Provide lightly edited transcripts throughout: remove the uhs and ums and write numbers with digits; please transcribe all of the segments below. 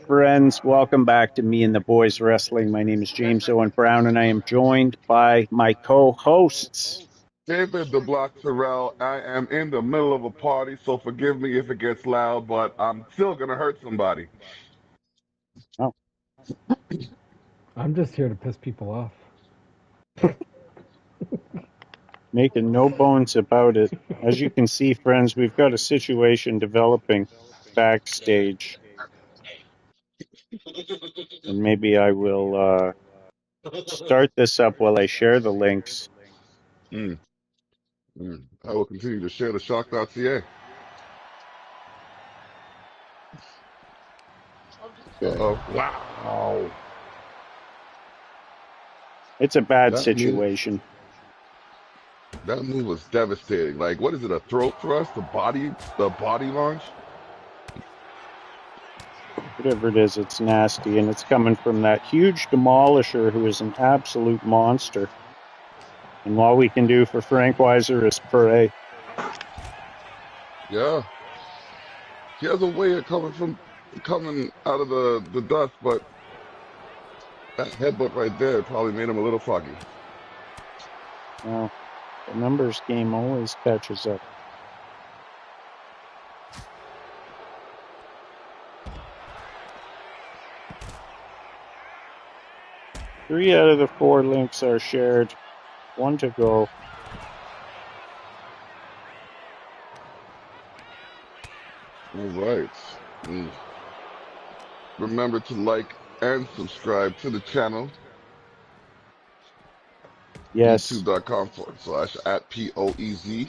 Friends, welcome back to Me and the Boys Wrestling. My name is James Owen Brown, and I am joined by my co-hosts. David the Block Terrell, I am in the middle of a party, so forgive me if it gets loud, but I'm still going to hurt somebody. Oh. I'm just here to piss people off. Making no bones about it. As you can see, friends, we've got a situation developing backstage. And maybe I will start this up while I share the links. I will continue to share the shock.ca. Wow. It's a bad situation. That move was devastating. Like, what is it, a throat thrust? The body launch? Whatever it is, it's nasty, and it's coming from that huge demolisher who is an absolute monster. And all we can do for Frank Weiser is pray. Yeah. He has a way of coming out of the dust, but that headbutt right there probably made him a little foggy. Well, the numbers game always catches up. Three out of the 4 links are shared. 1 to go. All right. Remember to like and subscribe to the channel. Yes. YouTube.com/@POEZ.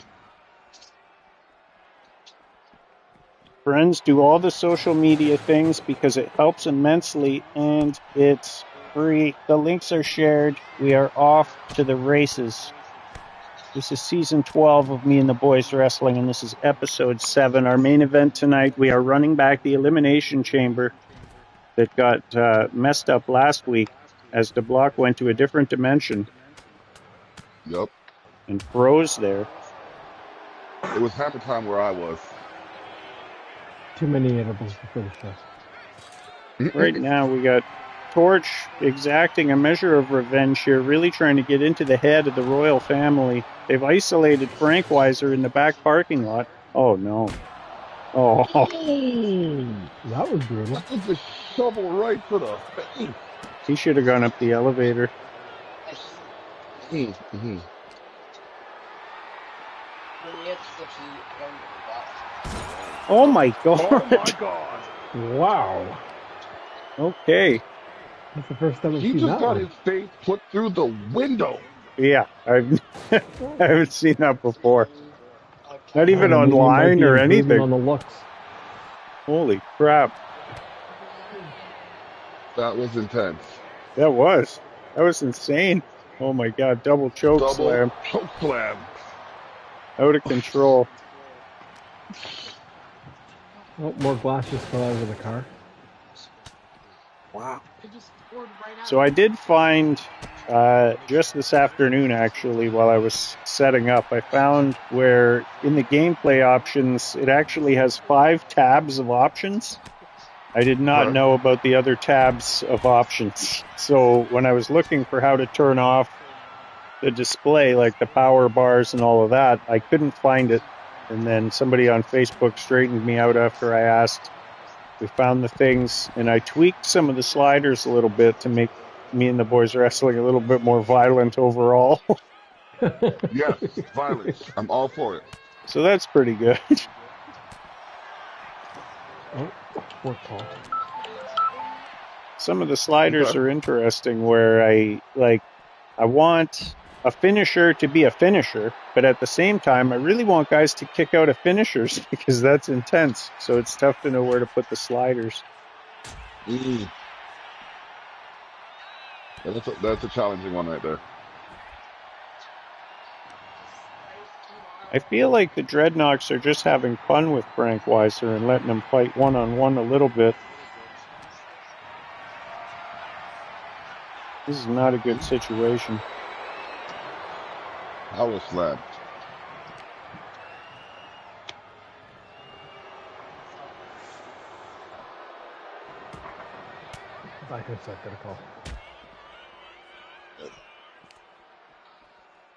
Friends, do all the social media things because it helps immensely and it's free. The links are shared. We are off to the races. This is season 12 of Me and the Boys Wrestling, and this is episode 7. Our main event tonight, we are running back the Elimination Chamber that got messed up last week as the block went to a different dimension. Yep. And froze there. It was hammer time where I was. Too many edibles before the show. Right now we got Torch exacting a measure of revenge here, really trying to get into the head of the royal family. They've isolated Frank Weiser in the back parking lot. Oh, no. Oh. That was brutal. That was the shovel right to the face. He should have gone up the elevator. Mm-hmm. Oh, my God. Oh, my God. Wow. Okay. That's the first time I've He seen just that got one. his face put through the window. Yeah, I haven't seen that before. Not even Maybe it might online be or improving anything. on the looks. Holy crap. That was intense. That was insane. Oh my God, double choke slam. Choke slam. Out of control. Oh, more glasses fell out of the car. Wow. So I did find, just this afternoon actually, while I was setting up, I found where in the gameplay options, it actually has 5 tabs of options. I did not know about the other tabs of options. So when I was looking for how to turn off the display, like the power bars and all of that, I couldn't find it. And then somebody on Facebook straightened me out after I asked. We found the things, and I tweaked some of the sliders a little bit to make Me and the Boys Wrestling a little bit more violent overall. Yes, violence. I'm all for it. So that's pretty good. Oh, work call. Some of the sliders are interesting where I want a finisher to be a finisher, but at the same time, I really want guys to kick out of finishers because that's intense. So it's tough to know where to put the sliders. Yeah, that's a challenging one right there. I feel like the Dreadnoks are just having fun with Frank Weiser and letting him fight one-on-one a little bit. This is not a good situation. Power slap. Like I said, good call.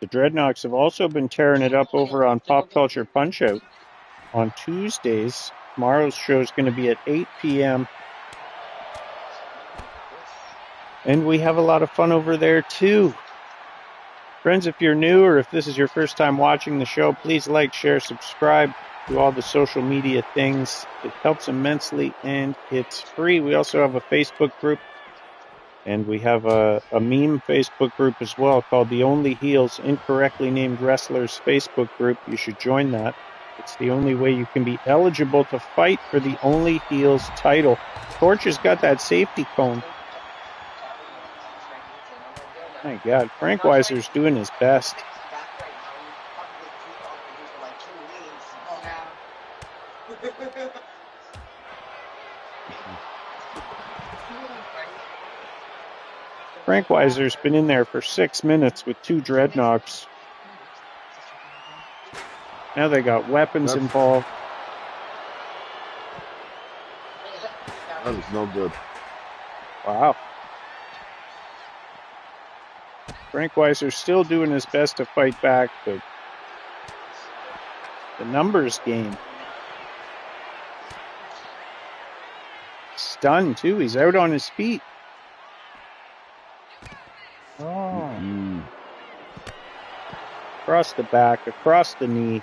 The Dreadnoks have also been tearing it up over on Pop Culture Punch-Out on Tuesdays. Tomorrow's show is going to be at 8 p.m. And we have a lot of fun over there, too. Friends, if you're new or if this is your first time watching the show, please like, share, subscribe to all the social media things. It helps immensely, and it's free. We also have a Facebook group, and we have a meme Facebook group as well called the Only Heels Incorrectly Named Wrestlers Facebook group. You should join that. It's the only way you can be eligible to fight for the Only Heels title. Torch has got that safety cone. My God, Frank Weiser's doing his best. Frank Weiser's been in there for 6 minutes with 2 Dreadnoks. Now they got weapons involved. That is no good. Wow. Frank Weiser's still doing his best to fight back, but the numbers game. Stunned, too. He's out on his feet. Oh. Across the back, across the knee.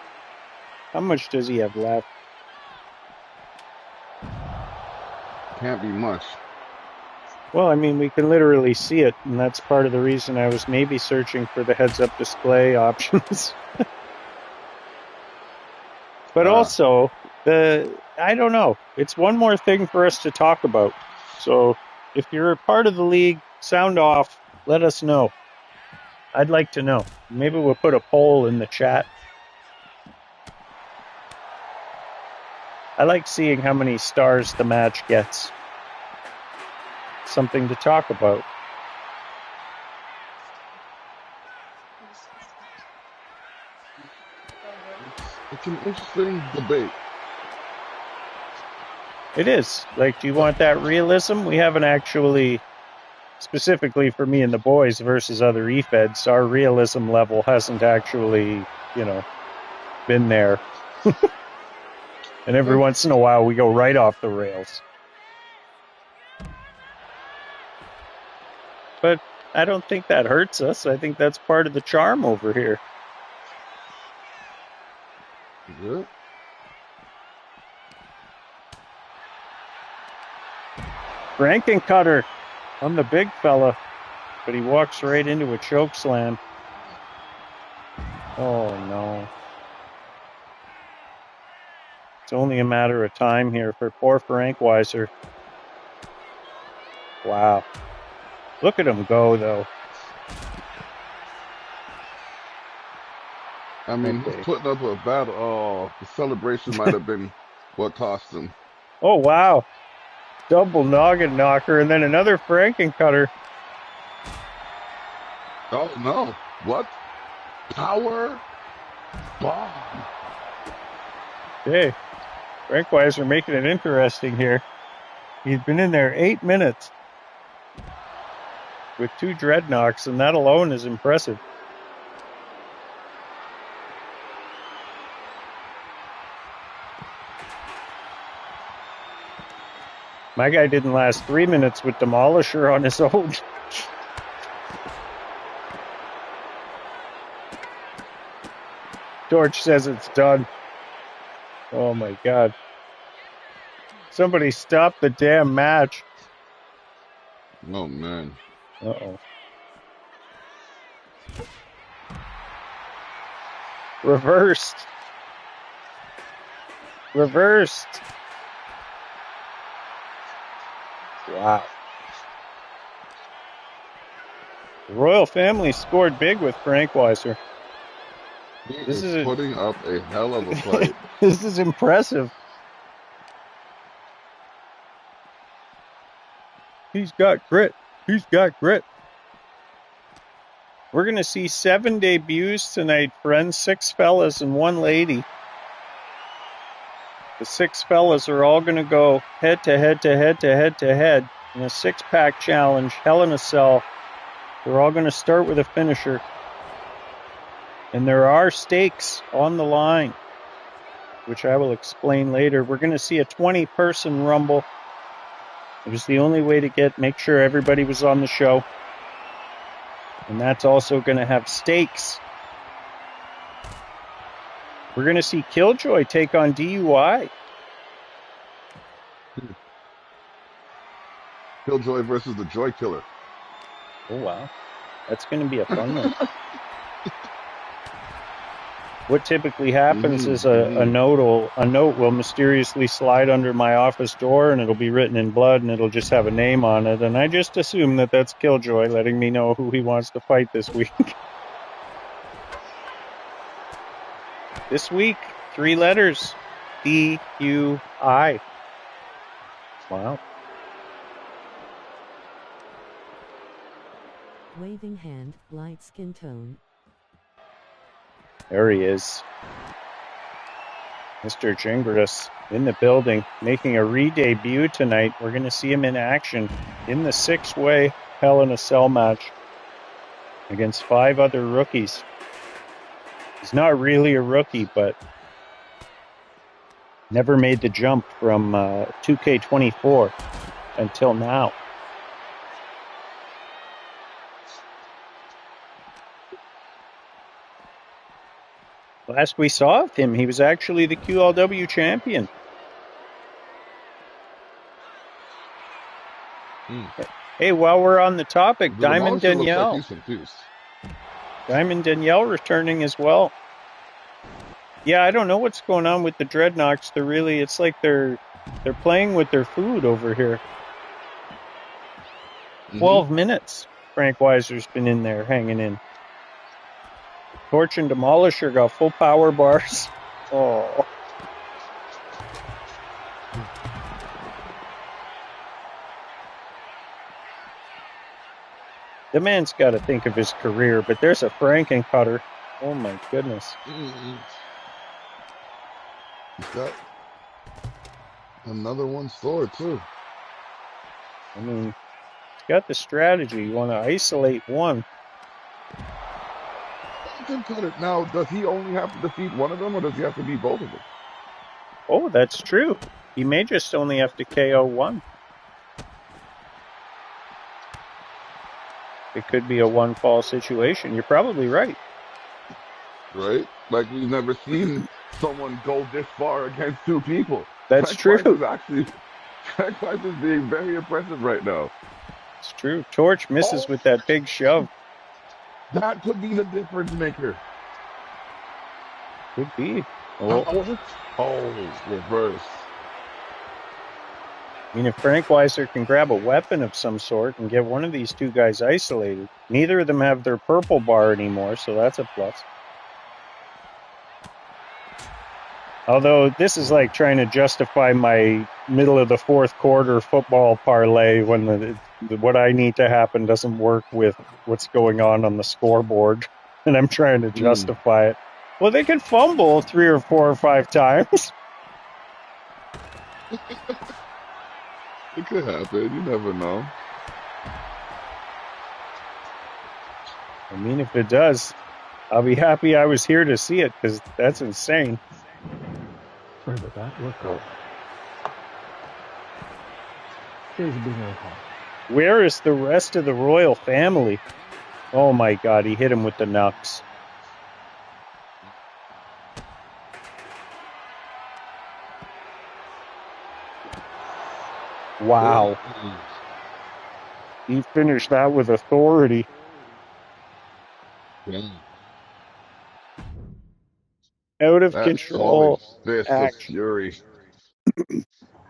How much does he have left? Can't be much. Well, I mean, we can literally see it, and that's part of the reason I was maybe searching for the heads-up display options. But also, I don't know. It's one more thing for us to talk about. So if you're a part of the league, sound off. Let us know. I'd like to know. Maybe we'll put a poll in the chat. I like seeing how many stars the match gets. Something to talk about. It's an interesting debate. It is. Like, do you want that realism? We haven't actually, specifically for me and the boys versus other E-Feds, our realism level hasn't actually, been there. And every once in a while, we go right off the rails. But I don't think that hurts us. I think that's part of the charm over here. Yeah. Frankencutter on the big fella, but he walks right into a choke slam. Oh, no. It's only a matter of time here for poor Frank Weiser. Wow. Look at him go, though. I mean, he's putting up a battle. Oh, the celebration might have been what cost him. Oh, wow. Double noggin knocker, and then another Frankencutter. Oh, no. What? Power bomb. Hey, Frank Weiser making it interesting here. He's been in there 8 minutes with 2 Dreadnoks, and that alone is impressive. My guy didn't last 3 minutes with Demolisher on his own. Torch says it's done. Oh my God. Somebody stop the damn match. Oh, man. Uh-oh. Reversed. Reversed. Wow. The royal family scored big with Frank Weiser. This is putting up a hell of a fight. This is impressive. He's got grit. He's got grit. We're going to see 7 debuts tonight, friends. 6 fellas and 1 lady. The 6 fellas are all going to go head to head to head to head to head in a 6-pack challenge, Hell in a Cell. They're all going to start with a finisher. And there are stakes on the line, which I will explain later. We're going to see a 20-person rumble. It was the only way to make sure everybody was on the show. And that's also going to have stakes. We're going to see Killjoy take on DUI. Killjoy versus the Joy Killer. Oh, wow. That's going to be a fun one. What typically happens is a note will mysteriously slide under my office door, and it'll be written in blood, and it'll just have a name on it. And I just assume that that's Killjoy letting me know who he wants to fight this week. This week, 3 letters. DUI. Wow. Waving hand, light skin tone. There he is. Mr. Gingras in the building, making a re-debut tonight. We're going to see him in action in the 6-way Hell in a Cell match against 5 other rookies. He's not really a rookie, but never made the jump from 2K24 until now. Last we saw of him, he was actually the QLW champion. Hey, while we're on the topic, Diamond Danielle. Looks like he's confused. Diamond Danielle returning as well. Yeah, I don't know what's going on with the Dreadnoks. It's like they're playing with their food over here. 12 minutes. Frank Weiser's been in there hanging in. Torch and Demolisher got full power bars. Oh. The man's got to think of his career, but there's a Franken cutter. Oh my goodness. He's got another one stored too. I mean, he's got the strategy. You want to isolate one. Now, does he only have to defeat one of them, or does he have to beat both of them? Oh, that's true. He may just only have to KO one. It could be a one-fall situation. You're probably right. Right? Like, we've never seen someone go this far against 2 people. That's true. Frank Weiss is being very impressive right now. It's true. Torch misses with that big shove. That could be the difference maker. Could be. Reverse. I mean, if Frank Weiser can grab a weapon of some sort and get one of these 2 guys isolated, neither of them have their purple bar anymore, so that's a plus. Although this is like trying to justify my middle of the 4th quarter football parlay when what I need to happen doesn't work with what's going on the scoreboard, and I'm trying to justify it. Well, they can fumble 3 or 4 or 5 times. It could happen. You never know. I mean, if it does, I'll be happy I was here to see it, because that's insane. Sorry about that. Work out. Days of being on call. Where is the rest of the royal family? Oh my God, he hit him with the knucks. Wow. He finished that with authority. Yeah. Out of control Fist of fury.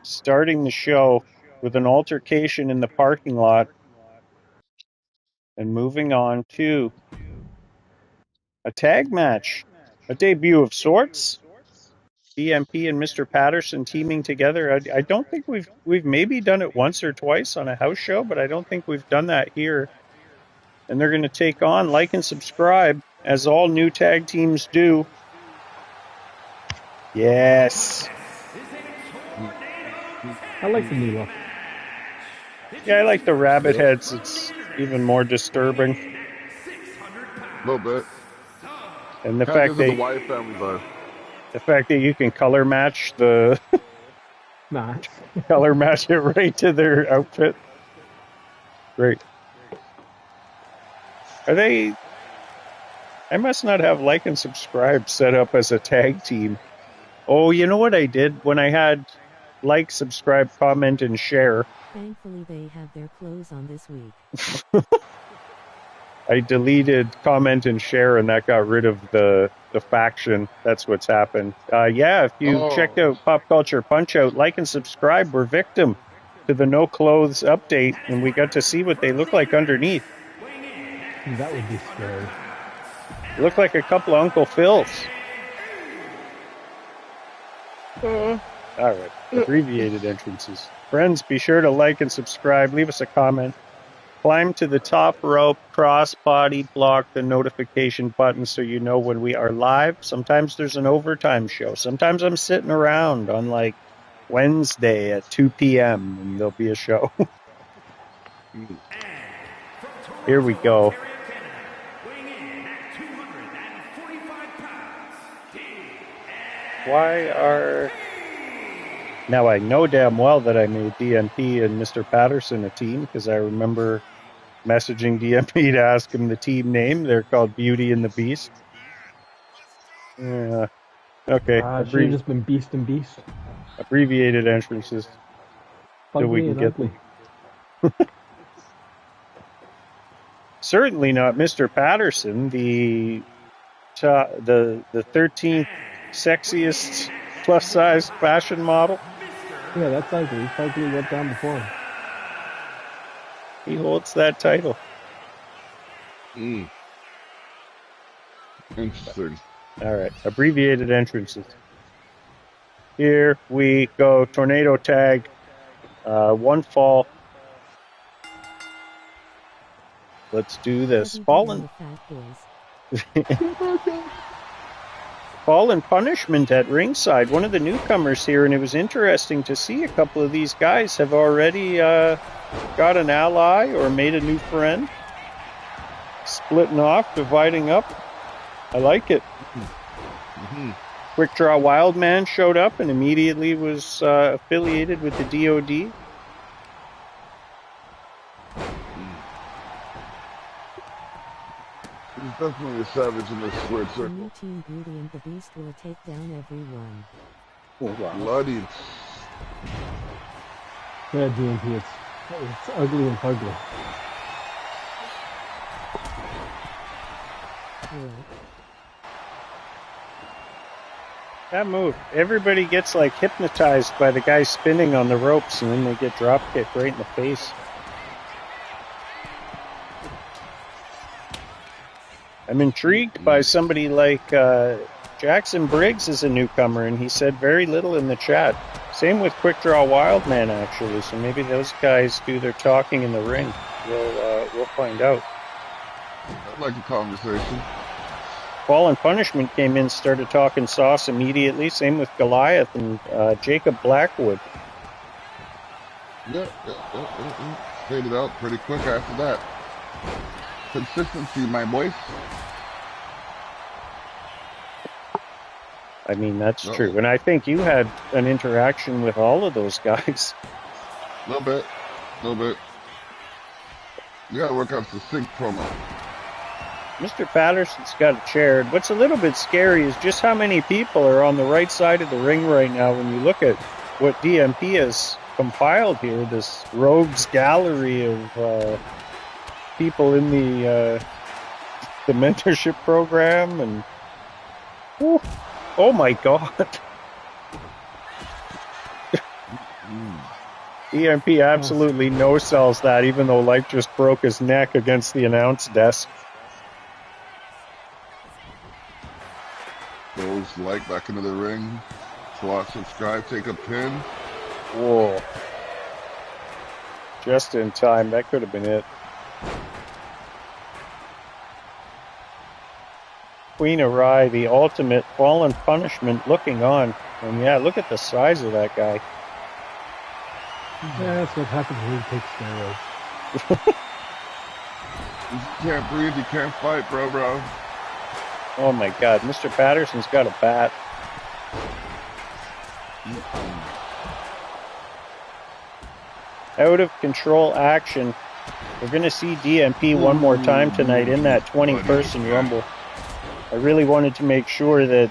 Starting the show with an altercation in the parking lot and moving on to a tag match, a debut of sorts. DMP and Mr. Patterson teaming together. I don't think we've maybe done it once or twice on a house show, but I don't think we've done that here. and they're going to take on Like and Subscribe, as all new tag teams do. Yes. I like the new look. Yeah, I like the rabbit heads. It's even more disturbing. A little bit. And the Kind of fact gives it the that Wyatt family vibe. you can color match the Nice. color match it right to their outfit. Great. Are they? I must not have Like and Subscribe set up as a tag team. Oh, you know what I did when I had like, subscribe, comment, and share? Thankfully they have their clothes on this week. I deleted comment and share, and that got rid of the faction. That's what's happened. Yeah, if you checked Oh. out Pop Culture Punch Out, like and subscribe. We're victim to the no clothes update, and we got to see what they look like underneath. That would be scary. Look like a couple of Uncle Phil's. All right, abbreviated entrances. Friends, be sure to like and subscribe. Leave us a comment. Climb to the top rope, cross body, block the notification button so you know when we are live. Sometimes there's an overtime show. Sometimes I'm sitting around on like Wednesday at 2 p.m. and there'll be a show. Here we go. Why are... Now I know damn well that I made DMP and Mr. Patterson a team because I remember messaging DMP to ask him the team name. They're called Beauty and the Beast. Yeah. Okay. It should have just been Beast and Beast. Abbreviated entrances. So we Ugly can and get ugly. Certainly not Mr. Patterson, the 13th sexiest plus size fashion model. Yeah, that's ugly. It's ugly went down before him. He holds that title. Interesting. All right, abbreviated entrances. Here we go. Tornado tag. One fall. Let's do this. Fallen Punishment at ringside. One of the newcomers here, and it was interesting to see a couple of these guys have already got an ally or made a new friend. Splitting off, dividing up. I like it. Quick Draw Wildman showed up and immediately was affiliated with the DOD. He's definitely a savage in this squared The circle. new team Beauty and the Beast will take down everyone. Oh, wow. Bloody. Yeah, DMP, it's ugly and ugly. That move. Everybody gets like hypnotized by the guy spinning on the ropes, and then they get drop kicked right in the face. I'm intrigued by somebody like Jackson Briggs is a newcomer, and he said very little in the chat. Same with Quick Draw Wildman, actually. So maybe those guys do their talking in the ring. We'll find out. I'd like a conversation. Fallen Punishment came in, started talking sauce immediately. Same with Goliath and Jacob Blackwood. Yeah. Faded out pretty quick after that. Consistency, my boys. I mean, that's true. And I think you had an interaction with all of those guys. A little bit. You gotta work out the sync promo. Mr. Patterson's got a chair. What's a little bit scary is just how many people are on the right side of the ring right now when you look at what DMP has compiled here, this rogues gallery of people in the mentorship program, and oh my god. DMP absolutely no sells that, even though Life just broke his neck against the announce desk. Goes like back into the ring. Watch, subscribe, take a pin. Whoa. Just in time. That could have been it. Queen of Rye, the ultimate fallen punishment, looking on. And yeah, look at the size of that guy. Yeah, that's what happens when you take steroids. You can't breathe, you can't fight, bro. Oh my God, Mr. Patterson's got a bat. Out of control action. We're going to see DMP one more time tonight in that 20-person rumble. I really wanted to make sure that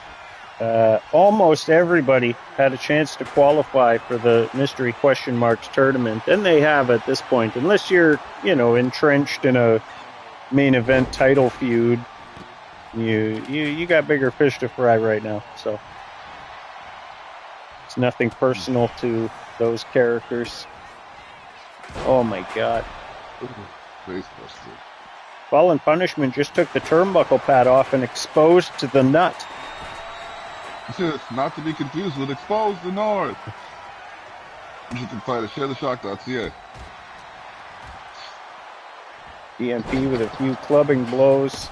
almost everybody had a chance to qualify for the Mystery Question Marks tournament, and they have at this point, unless you're, entrenched in a main event title feud. You got bigger fish to fry right now, so it's nothing personal to those characters. Oh my God. Fallen Punishment just took the turnbuckle pad off and exposed to the nut. Not to be confused with Exposed the North. You can find at sharetheshock.ca. DMP with a few clubbing blows.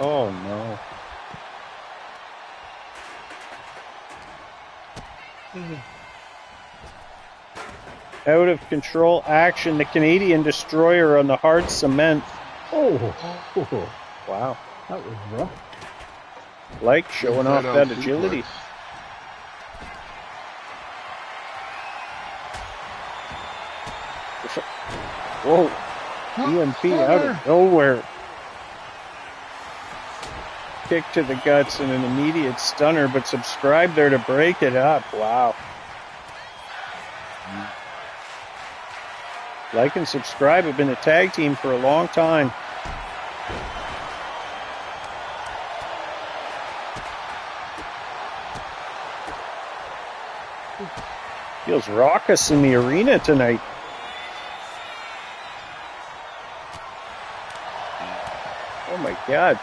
Oh no. Out of control action, the Canadian Destroyer on the hard cement. Oh. Wow. That was rough. Like showing off that agility. Whoa. DMP out of nowhere. Kick to the guts and an immediate stunner, but subscribe there to break it up. Wow. Like and subscribe have been a tag team for a long time. Feels raucous in the arena tonight. Oh my God.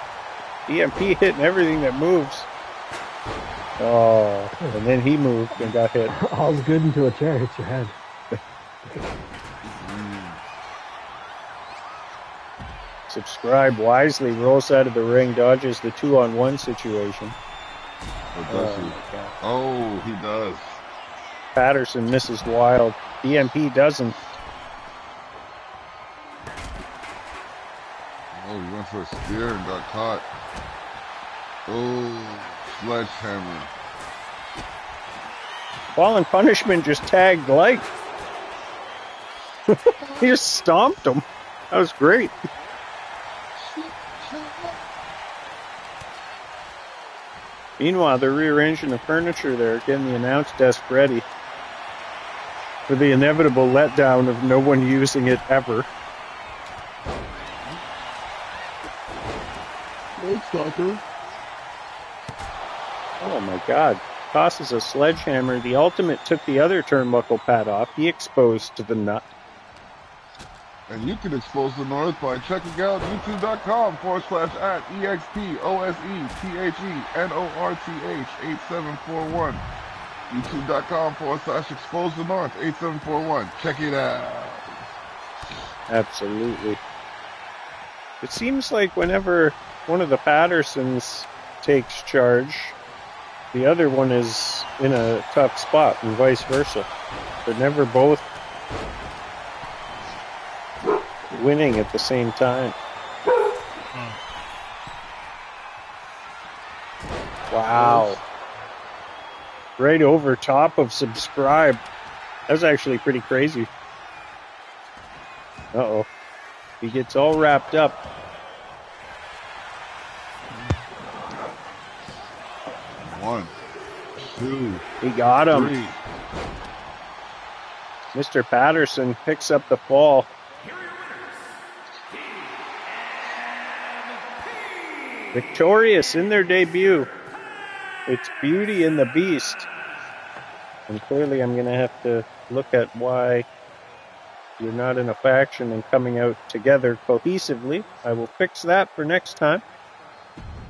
DMP hitting everything that moves. Oh, and then he moved and got hit. All's good until a chair hits your head. Subscribe wisely, rolls out of the ring, dodges the 2-on-1 situation. Oh, does he? Oh, he does. Patterson misses wild. DMP doesn't. Oh, he went for a spear and got caught. Oh, sledgehammer. Fallen Punishment just tagged Like. He just stomped him. That was great. Meanwhile, they're rearranging the furniture there, getting the announce desk ready for the inevitable letdown of no one using it ever. Oh my God. Tosses a sledgehammer. The Ultimate took the other turnbuckle pad off. He exposed to the nut. And you can expose the North by checking out youtube.com/EXPOSETHENORTH8741. youtube.com/expose the North 8741. Check it out. Absolutely. It seems like whenever one of the Pattersons takes charge, the other one is in a tough spot and vice versa. They're never both winning at the same time. Wow. Right over top of subscribe. That was actually pretty crazy. Uh-oh. He gets all wrapped up. One, two. He got him. Three. Mr. Patterson picks up the fall. Victorious in their debut. It's Beauty and the Beast. And clearly I'm going to have to look at why you're not in a faction and coming out together cohesively. I will fix that for next time.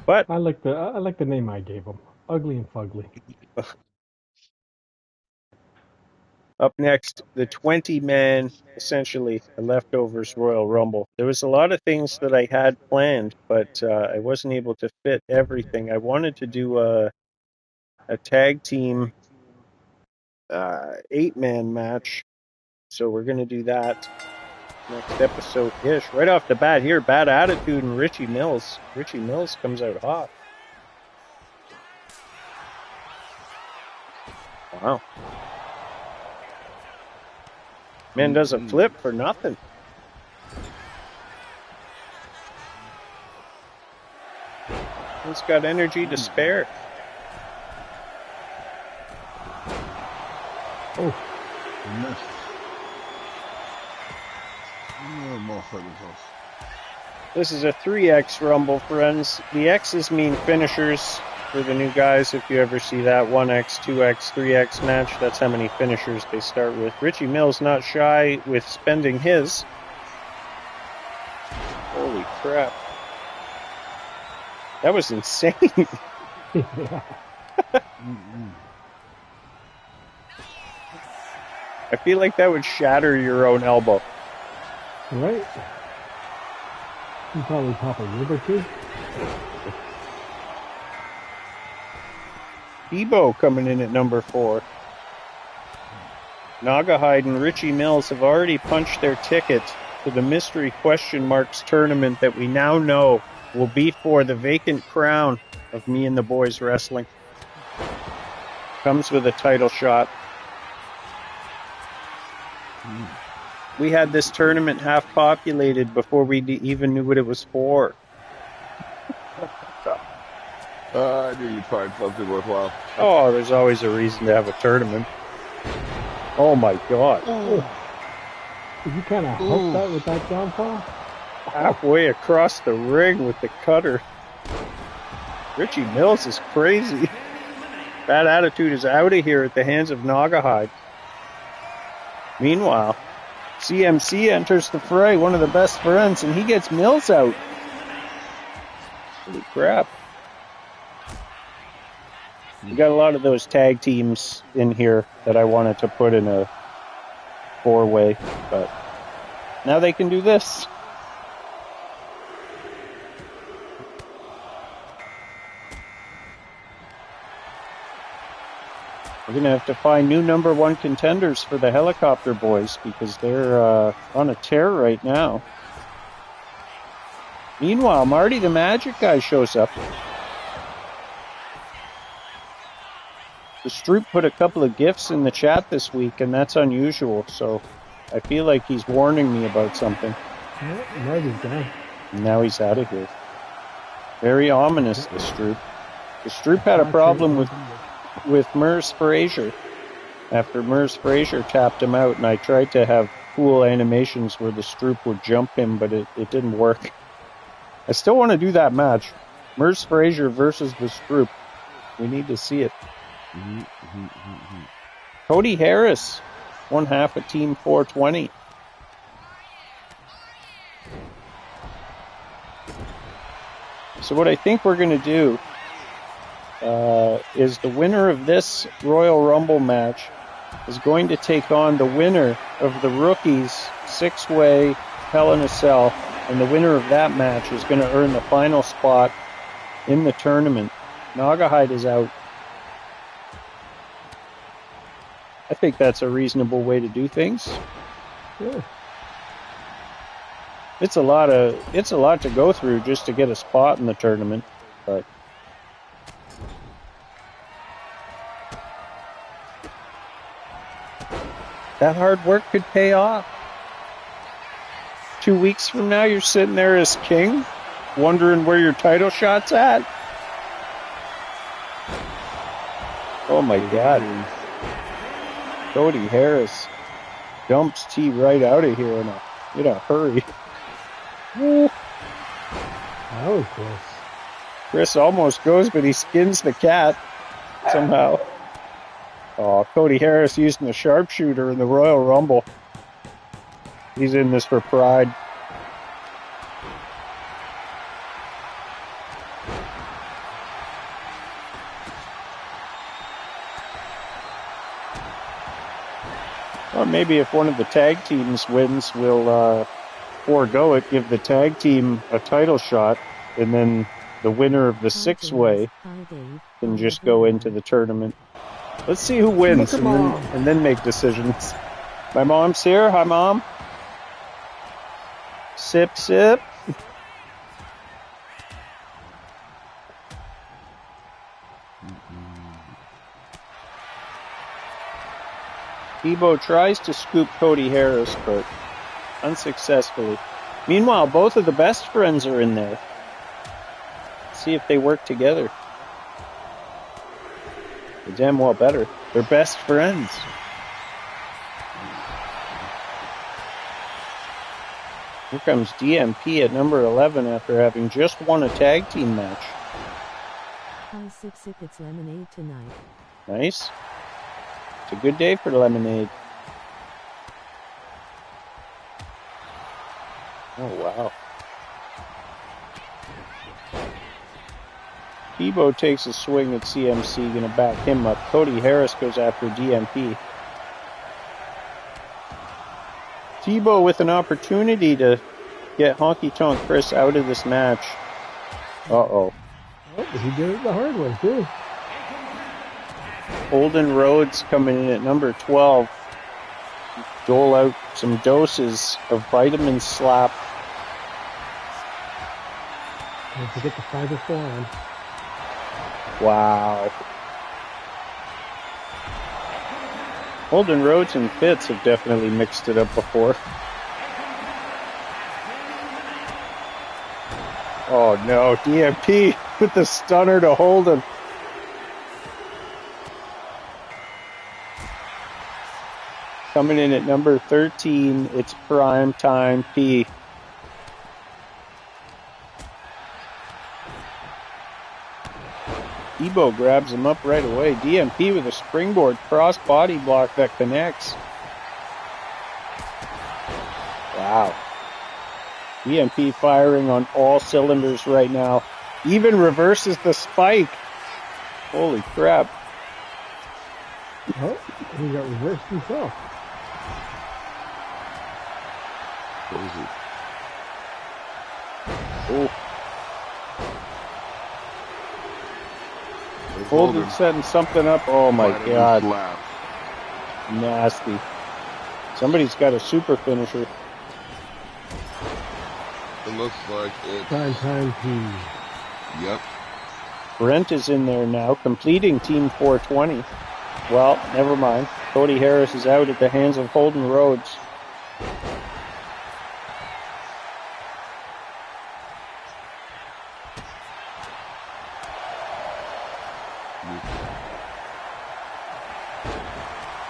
But I like the name I gave him. Ugly and Fugly. Up next, the 20-man, essentially a leftovers Royal Rumble. There was a lot of things that I had planned, but I wasn't able to fit everything. I wanted to do a tag team 8-man match, so we're going to do that next episode-ish. Right off the bat here, Bad Attitude and Richie Mills. Richie Mills comes out hot. Wow. Man does a flip for nothing. He's got energy to spare. Oh, Missed. Oh, motherfucker's house. This is a 3X Rumble, friends. The X's mean finishers for the new guys. If you ever see that 1X, 2X, 3X match, that's how many finishers they start with. Richie Mills not shy with spending his. Holy crap. That was insane. yeah. I feel like that would shatter your own elbow. Right? You probably pop a rib or two. Debo coming in at number 4. Nagahide and Richie Mills have already punched their ticket to the Mystery Question Marks tournament that we now know will be for the vacant crown of Me and the Boys Wrestling. Comes with a title shot. We had this tournament half populated before we even knew what it was for. I knew you'd find something worthwhile. Oh, there's always a reason to have a tournament. Oh my God. Did you kind of hook that with that downfall? Halfway across the ring with the cutter. Richie Mills is crazy. Bad Attitude is out of here at the hands of Nagahide. Meanwhile, CMC enters the fray, one of the best friends, and he gets Mills out. Holy crap. You got a lot of those tag teams in here that I wanted to put in a 4-way, but now they can do this. We're going to have to find new number 1 contenders for the Helicopter Boys because they're on a tear right now. Meanwhile, Marty the Magic Guy shows up. The Stroop put a couple of gifts in the chat this week, and that's unusual, so I feel like he's warning me about something. Yeah, Marty's gone. And now he's out of here. Very ominous, the Stroop. The Stroop had a problem with Merce Frazier after Merce Frazier tapped him out, and I tried to have cool animations where the Stroop would jump him, but it didn't work. I still want to do that match. Merce Frazier versus the Stroop. We need to see it. Cody Harris, one half of Team 420. So what I think we're going to do is the winner of this Royal Rumble match is going to take on the winner of the Rookies 6-way Hell in a Cell, and the winner of that match is going to earn the final spot in the tournament. Nagahide is out. I think that's a reasonable way to do things. Yeah. It's a lot to go through just to get a spot in the tournament, but that hard work could pay off. 2 weeks from now, you're sitting there as king, wondering where your title shot's at. Oh my God. Cody Harris dumps T right out of here in a hurry. Woo. That was close. Chris almost goes, but he skins the cat somehow. Oh, Cody Harris using the sharpshooter in the Royal Rumble. He's in this for pride. Or maybe if one of the tag teams wins, we'll forego it, give the tag team a title shot, and then the winner of the six-way can just go into the tournament. Let's see who wins, and then make decisions. My mom's here. Hi, Mom. Sip, sip. Debo tries to scoop Cody Harris, but unsuccessfully. Meanwhile, both of the best friends are in there. Let's see if they work together. They're damn well better. They're best friends. Here comes DMP at number 11 after having just won a tag team match. Hi, se12ep7, it's lemonade tonight. Nice. It's a good day for lemonade. Oh, wow. Debo takes a swing at CMC, gonna back him up. Cody Harris goes after DMP. Debo with an opportunity to get Honky Tonk Chris out of this match. Uh-oh. Oh, he did it the hard way, too. Holden Rhodes coming in at number 12. Dole out some doses of vitamin slap. Don't forget the fiber forearm. Wow. Holden Rhodes and Fitz have definitely mixed it up before. Oh no, DMP with the stunner to Holden. Coming in at number 13, it's Prime Time P. Debo grabs him up right away. DMP with a springboard cross body block that connects. Wow. DMP firing on all cylinders right now. Even reverses the spike. Holy crap. Oh, he got reversed himself. Crazy. Oh. Holden setting something up. Oh my god. Nasty. Somebody's got a super finisher. It looks like it's... Time P. Yep. Brent is in there now, completing Team 420. Well, never mind. Cody Harris is out at the hands of Holden Rhodes.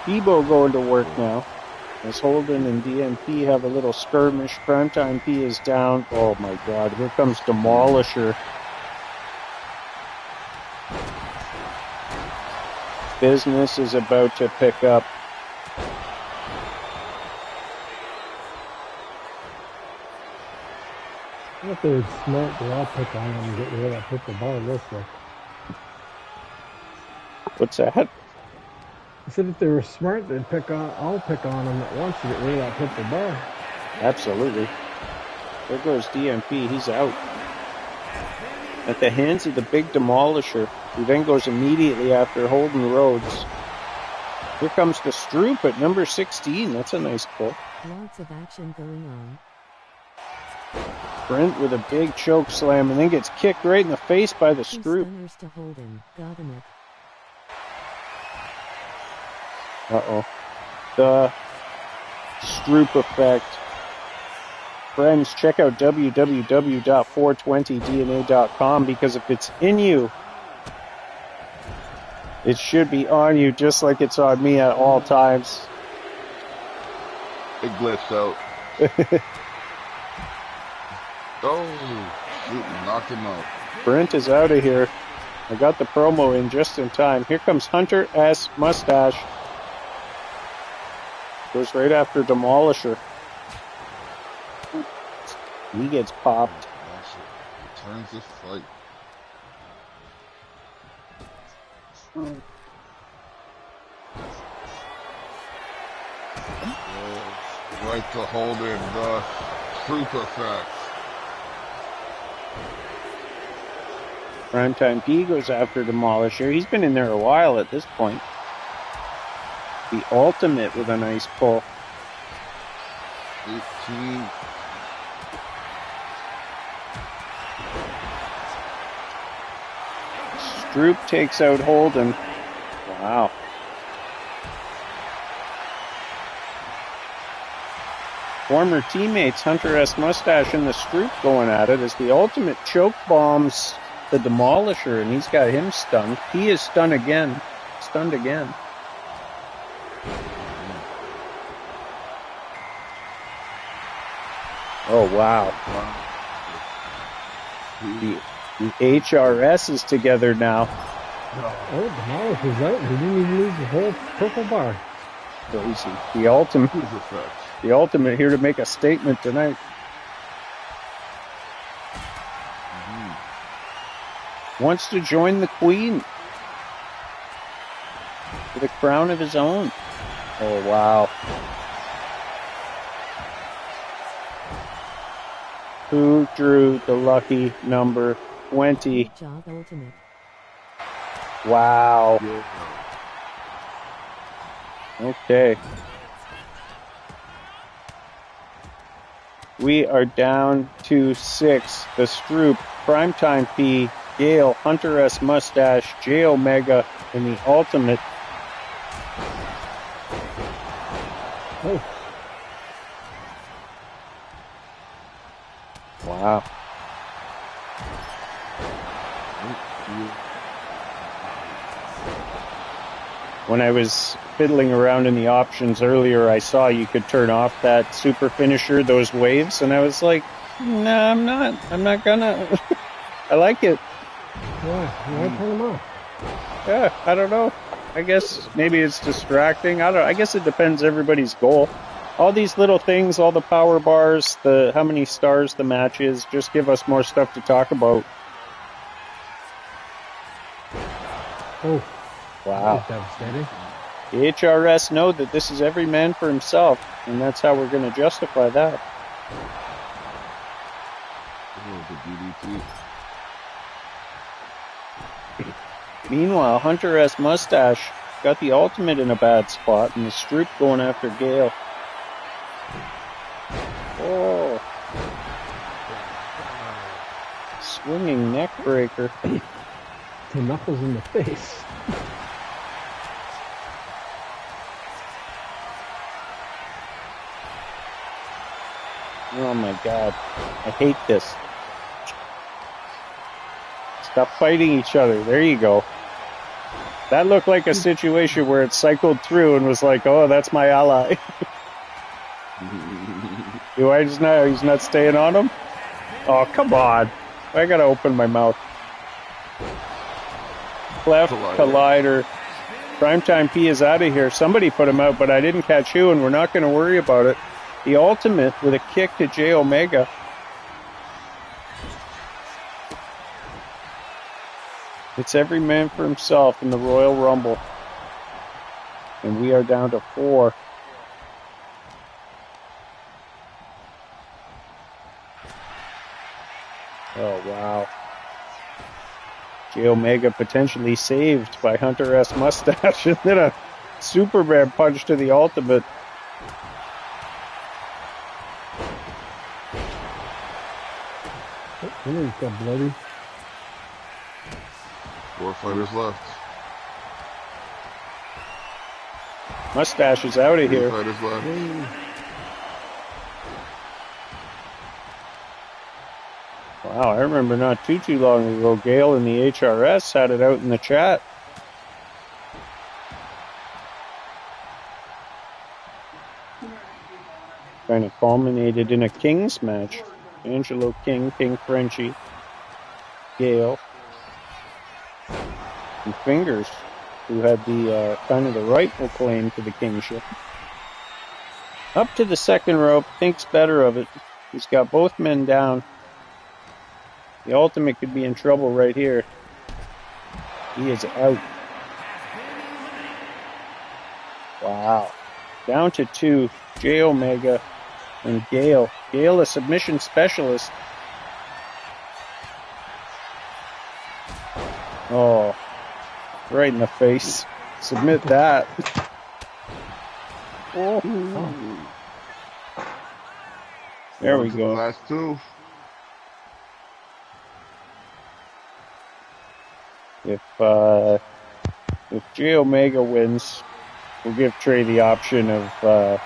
Debo going to work now. As Holden and DMP have a little skirmish. Primetime P is down. Oh my god, here comes Demolisher. Business is about to pick up. If they're smart, they all pick on him and get rid of that purple bar real quick. What's that? I said if they were smart, they'd all pick on him at once to get rid of that purple bar. Absolutely. There goes DMP, he's out. At the hands of the big Demolisher, who then goes immediately after Holden Rhodes. Here comes the Stroop at number 16. That's a nice pull. Lots of action going on. Brent with a big choke slam and then gets kicked right in the face by the Two Stroop. stunners to Holden. Got him. Uh-oh. The Stroop effect. Friends, check out www.420dna.com because if it's in you, it should be on you just like it's on me at all times. It glitched out. Oh, shoot, knocked him out. Brent is out of here. I got the promo in just in time. Here comes Hunter S. Mustache. Goes right after Demolisher. He gets popped. Turns the fight. Right to hold in the truth effect. Primetime P goes after Demolisher. He's been in there a while at this point. The ultimate with a nice pull. 18. Stroop takes out Holden. Wow. Former teammates Hunter S. Mustache and the Stroop going at it as the ultimate choke bombs the Demolisher, and he's got him stunned. He is stunned again. Stunned again. Oh, wow. The HRS is together now. Oh, Demolisher's out. He didn't even lose the whole purple bar. Crazy. The ultimate. Truth effect. The ultimate here to make a statement tonight. Wants to join the Queen with a crown of his own. Oh, wow. Who drew the lucky number 20? Good job, Ultimate. Wow. Yeah. Okay. We are down to 6. The Stroop, Primetime P, Gale, Hunter S. Mustache, J Omega, and the Ultimate. Oh, Wow. When I was fiddling around in the options earlier, I saw you could turn off that super finisher, those waves, and I was like, no, I'm not. I'm not gonna. I like it. yeah. Why turn them off? Yeah, I don't know. I guess maybe it's distracting. I don't. I guess it depends everybody's goal. All these little things, all the power bars, the how many stars the match is, just give us more stuff to talk about. Oh, Wow. that was devastating. The HRS know that this is every man for himself, and that's how we're going to justify that. Oh, the DDT. Meanwhile, Hunter S. Mustache got the ultimate in a bad spot, and the Stroop going after Gale. Oh. Swinging neck breaker. The knuckles in the face. Oh my god. I hate this. Stop fighting each other. There you go. That looked like a situation where it cycled through and was like, oh, that's my ally. Do I just know he's not staying on him? Oh, come on. I gotta open my mouth. Cleft Collider. Primetime P is out of here. Somebody put him out, but I didn't catch who, and we're not going to worry about it. The ultimate with a kick to J Omega. It's every man for himself in the Royal Rumble. And we are down to 4. Oh, wow. J Omega potentially saved by Hunter S. Mustache, and then a Superman punch to the ultimate. Oh, he's got bloody. 4 fighters left. Mustache is out of 3 here. fighters left. Wow, I remember not too long ago, Gale and the HRS had it out in the chat. Kind of culminated in a Kings match. Angelo King, King Frenchie, Gale, and Fingers, who had the kind of the rightful claim to the kingship. Up to the second rope, thinks better of it. He's got both men down. The ultimate could be in trouble right here. He is out. Wow. Down to 2. J Omega And Gale, a submission specialist. Oh, right in the face. Submit that. Oh. There we To go. the last two. If J Omega wins, we'll give Trey the option of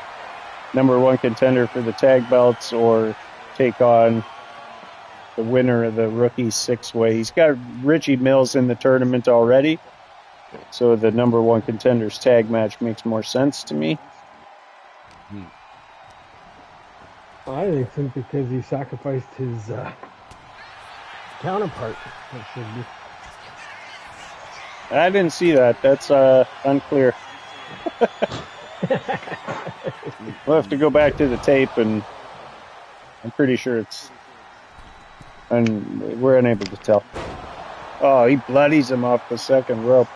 number one contender for the tag belts or take on the winner of the rookie six-way. He's got Richie Mills in the tournament already, so the number one contenders tag match makes more sense to me. I think simply because he sacrificed his counterpart. That should be. I didn't see that. That's unclear. We'll have to go back to the tape, and I'm pretty sure it's... and we're unable to tell. Oh, he bloodies him off the second rope.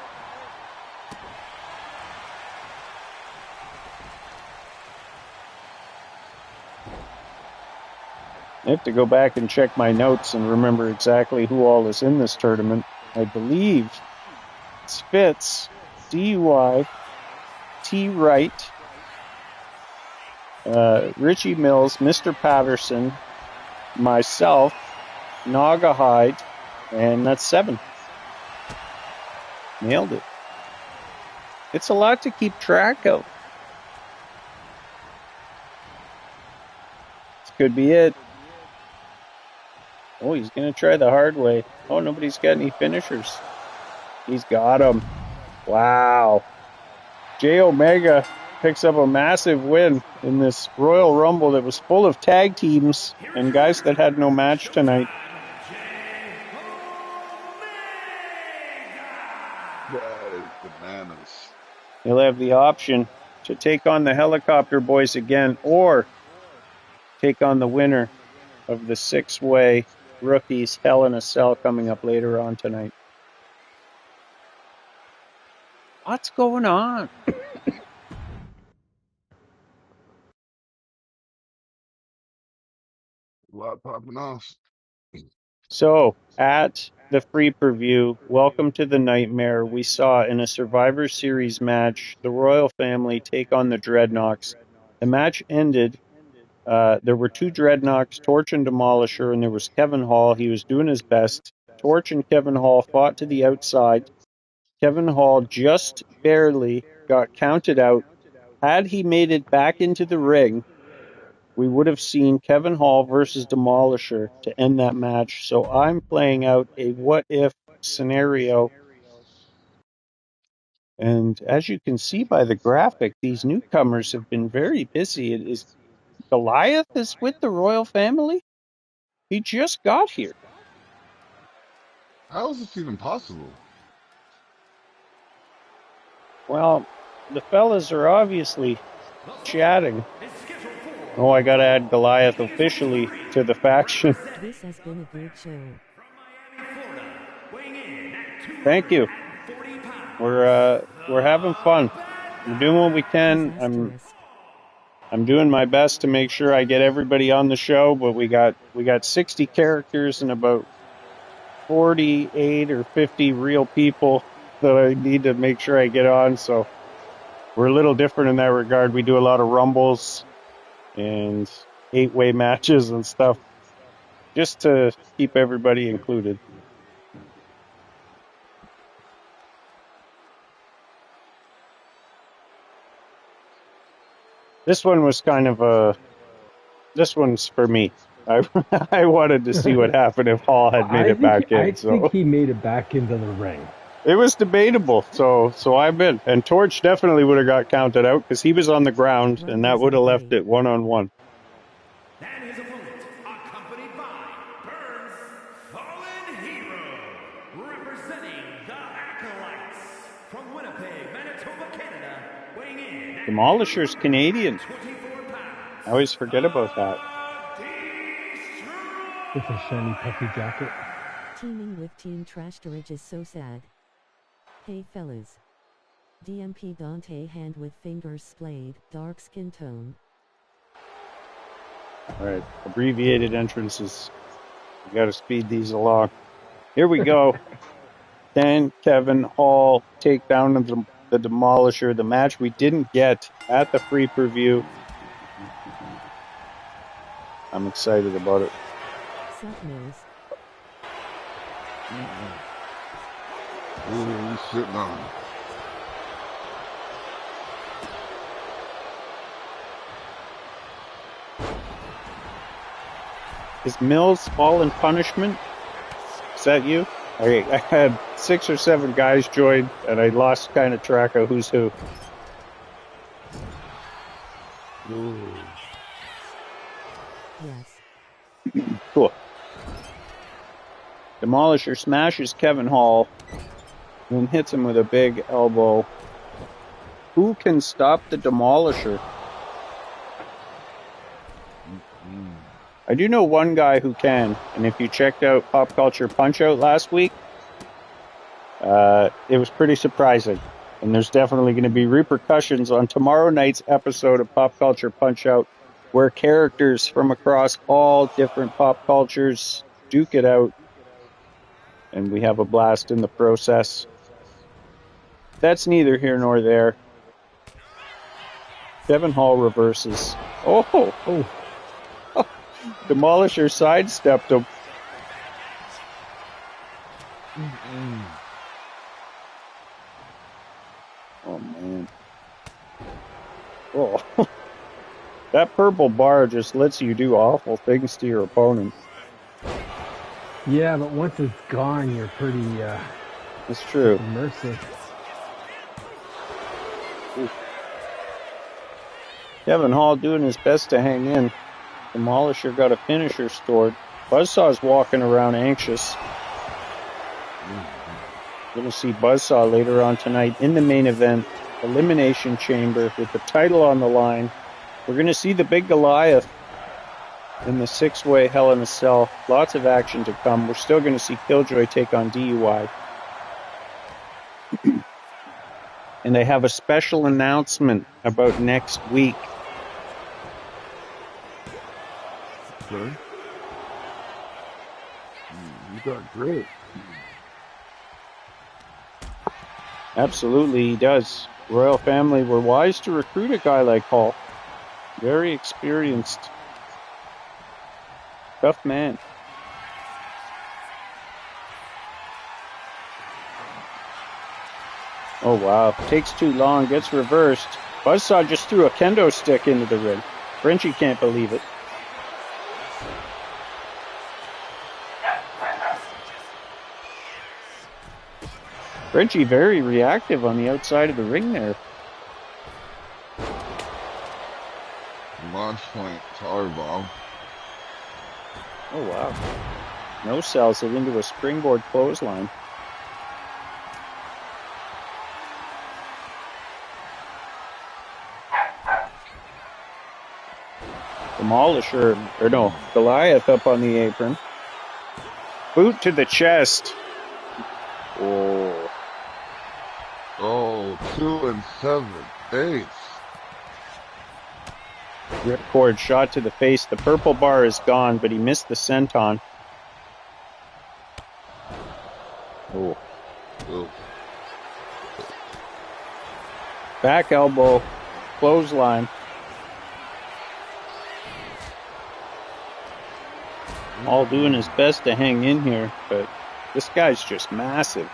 I have to go back and check my notes and remember exactly who all is in this tournament. I believe it's Fitz, DUI, T. Wright, Richie Mills, Mr. Patterson, myself, Naga Hyde, and that's 7. Nailed it. It's a lot to keep track of. This could be it. Oh, he's going to try the hard way. Oh, nobody's got any finishers. He's got them. Wow. J Omega picks up a massive win in this Royal Rumble that was full of tag teams and guys that had no match tonight. That is bananas. He'll have the option to take on the Helicopter Boys again or take on the winner of the six-way rookies Hell in a Cell coming up later on tonight. What's going on? A lot popping off. So, at the free preview, welcome to the nightmare. We saw in a Survivor Series match the Royal Family take on the Dreadnoks. The match ended. There were 2 Dreadnoks, Torch and Demolisher, and there was Kevin Hall. He was doing his best. Torch and Kevin Hall fought to the outside. Kevin Hall just barely got counted out. Had he made it back into the ring, we would have seen Kevin Hall versus Demolisher to end that match. So I'm playing out a what-if scenario. And as you can see by the graphic, these newcomers have been very busy. Is Goliath is with the royal family? He just got here. How is this even possible? Well, the fellas are obviously chatting. Oh, I gotta add Goliath officially to the faction. This has been a great show. Thank you. We're having fun. We're doing what we can. I'm doing my best to make sure I get everybody on the show, but we got 60 characters and about 48 or 50 real people that I need to make sure I get on. So we're a little different in that regard. We do a lot of rumbles and 8-way matches and stuff just to keep everybody included. This one was kind of this one's for me. I wanted to see what happened if Hall had made it back in. I think he made it back into the ring. It was debatable, so I'm in. And Torch definitely would have got counted out because he was on the ground, and that would have left it 1-on-1. And his opponent, accompanied by Burns, Fallen Hero, representing the Acolytes from Winnipeg, Manitoba, Canada, weighing in. Demolisher's Canadian. I always forget about that. With a shiny puffy jacket. Teaming with Team Trashterage is so sad. Hey fellas. DMP Dante hand with fingers splayed, dark skin tone. All right, abbreviated entrances. We got to speed these along. Here we go. Then Kevin Hall take down the Demolisher, the match we didn't get at the free preview. I'm excited about it. Suck news. What are we sitting on? Is Mills all in punishment? Is that you? I had 6 or 7 guys join, and I lost kind of track of who's who. Yes. Cool. Demolisher smashes Kevin Hall and hits him with a big elbow. Who can stop the Demolisher? I do know one guy who can, and if you checked out Pop Culture Punch-Out last week, it was pretty surprising. And there's definitely going to be repercussions on tomorrow night's episode of Pop Culture Punch-Out, where characters from across all different pop cultures duke it out, and we have a blast in the process. That's neither here nor there. Kevin Hall reverses. Oh! Demolisher sidestepped him. Oh, man. Oh. That purple bar just lets you do awful things to your opponent. Yeah, but once it's gone, you're pretty It's true. immersive. Ooh. Kevin Hall doing his best to hang in. Demolisher got a finisher stored. Buzzsaw's walking around anxious. Going to see Buzzsaw later on tonight in the main event, Elimination Chamber, with the title on the line. We're going to see the big Goliath in the 6-way Hell in a Cell. Lots of action to come. We're still going to see Killjoy take on DUI. And they have a special announcement about next week. Okay. You got great. Absolutely, he does. Royal family were wise to recruit a guy like Hall. Very experienced. Tough man. Oh, wow. Takes too long, gets reversed. Buzzsaw just threw a kendo stick into the ring. Frenchie can't believe it. Frenchie very reactive on the outside of the ring there. Launch point, powerbomb. Oh, wow. No sells it into a springboard clothesline. Goliath up on the apron. Boot to the chest. Oh. Oh, 2 and 7, 8. Ripcord shot to the face. The purple bar is gone, but he missed the senton. Oh. Oh. Back elbow. Clothesline. All doing his best to hang in here, but this guy's just massive.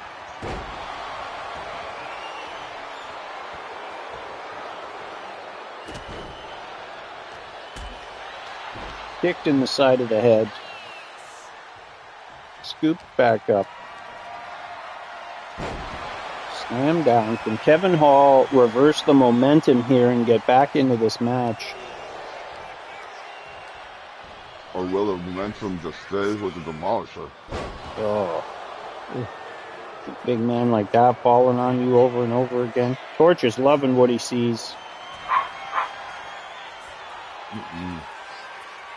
Kicked in the side of the head. Scooped back up. Slam down. Can Kevin Hall reverse the momentum here and get back into this match? Or will the momentum just stay with the Demolisher? Oh. A big man like that falling on you over and over again. Torch is loving what he sees.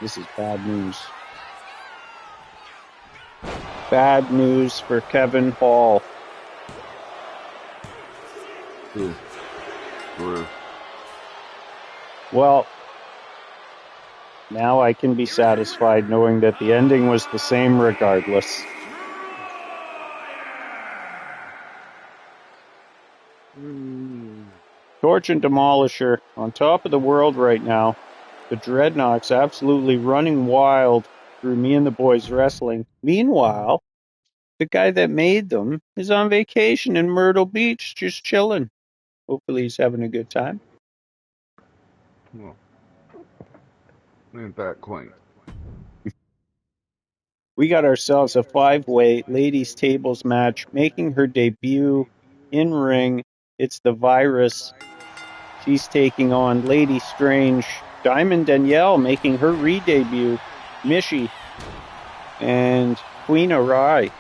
This is bad news. Bad news for Kevin Hall. Well, Now I can be satisfied knowing that the ending was the same regardless. Torch and Demolisher on top of the world right now. The Dreadnoks absolutely running wild through me and the boys wrestling. Meanwhile, the guy that made them is on vacation in Myrtle Beach, just chilling. Hopefully he's having a good time. Well, ain't that quaint? We got ourselves a 5-way ladies tables match making her debut in ring. It's the Virus. She's taking on Lady Strange. Diamond Danielle making her re-debut. Mishi and Queen Arai.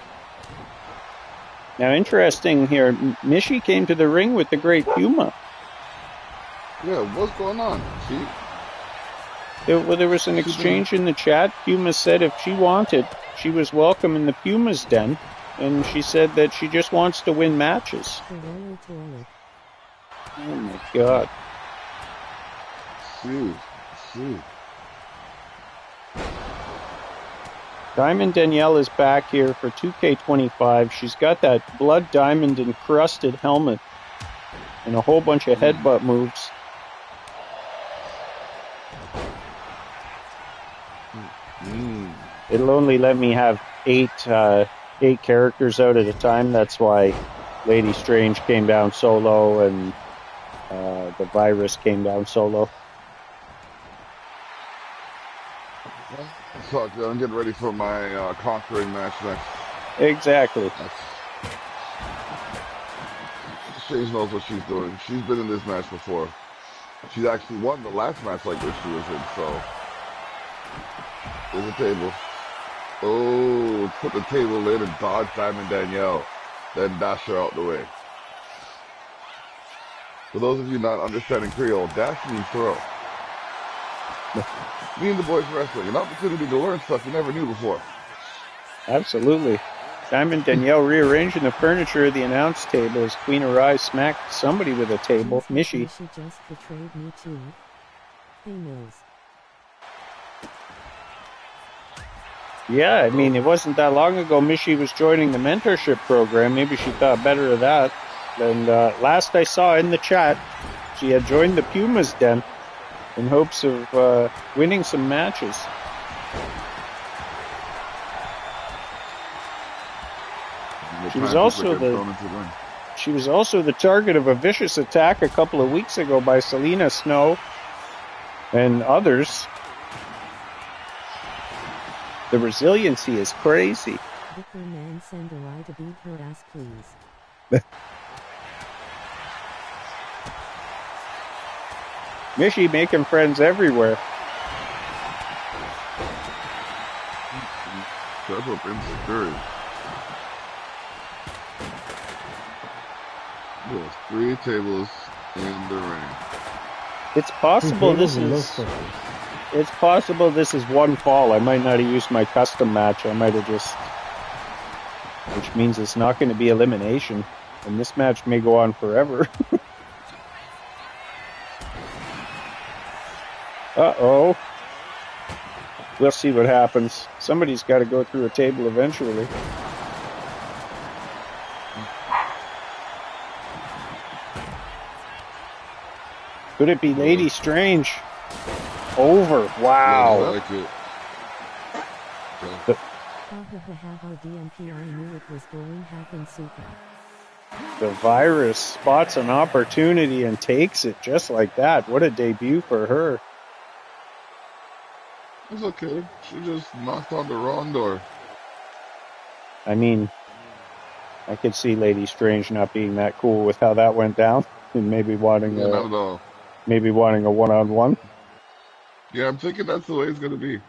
Now, interesting here, Mishi came to the ring with the Great Puma. Yeah, what's going on? See? There was an exchange in the chat. Puma said if she wanted, she was welcome in the Puma's den. And she said that she just wants to win matches. The Royal Toilet. Oh my god. See. Diamond Danielle is back here for 2K25. She's got that blood diamond encrusted helmet and a whole bunch of headbutt moves. It'll only let me have eight characters out at a time. That's why Lady Strange came down solo and the Virus came down solo. So I'm getting ready for my conquering match next. Exactly. Strange knows what she's doing. She's been in this match before. She's actually won the last match like this she was in, so. There's a table. Oh, put the table in and dodge Diamond Danielle. Then dash her out the way. For those of you not understanding Creole, dash means throw. Me and the boys wrestling, an opportunity to learn stuff you never knew before. Absolutely. Diamond Danielle rearranging the furniture of the announce table as Queen Arai smacked somebody with a table. Mishi. Mishi just betrayed me too. Hey knows. Yeah, I mean, it wasn't that long ago Mishi was joining the mentorship program. Maybe she thought better of that. And last I saw in the chat, she had joined the Puma's den in hopes of winning some matches. She was also the target of a vicious attack a couple of weeks ago by Selena Snow and others. The resiliency is crazy. Vicar man send Arai to beat her ass please. Mishi making friends everywhere. Step up insecurity. There's 3 tables in the ring. It's possible this is one fall. I might not have used my custom match. I might have just, which means it's not going to be elimination, and this match may go on forever. Uh-oh. We'll see what happens. Somebody's got to go through a table eventually. Could it be Lady Strange? Over. Wow. I like it. DMP, I knew it was going happen super. The Virus spots an opportunity and takes it just like that. What a debut for her. It's okay. She just knocked on the wrong door. I mean, I could see Lady Strange not being that cool with how that went down, and maybe wanting not at all. Maybe wanting a one-on-one. Yeah, I'm thinking that's the way it's gonna be.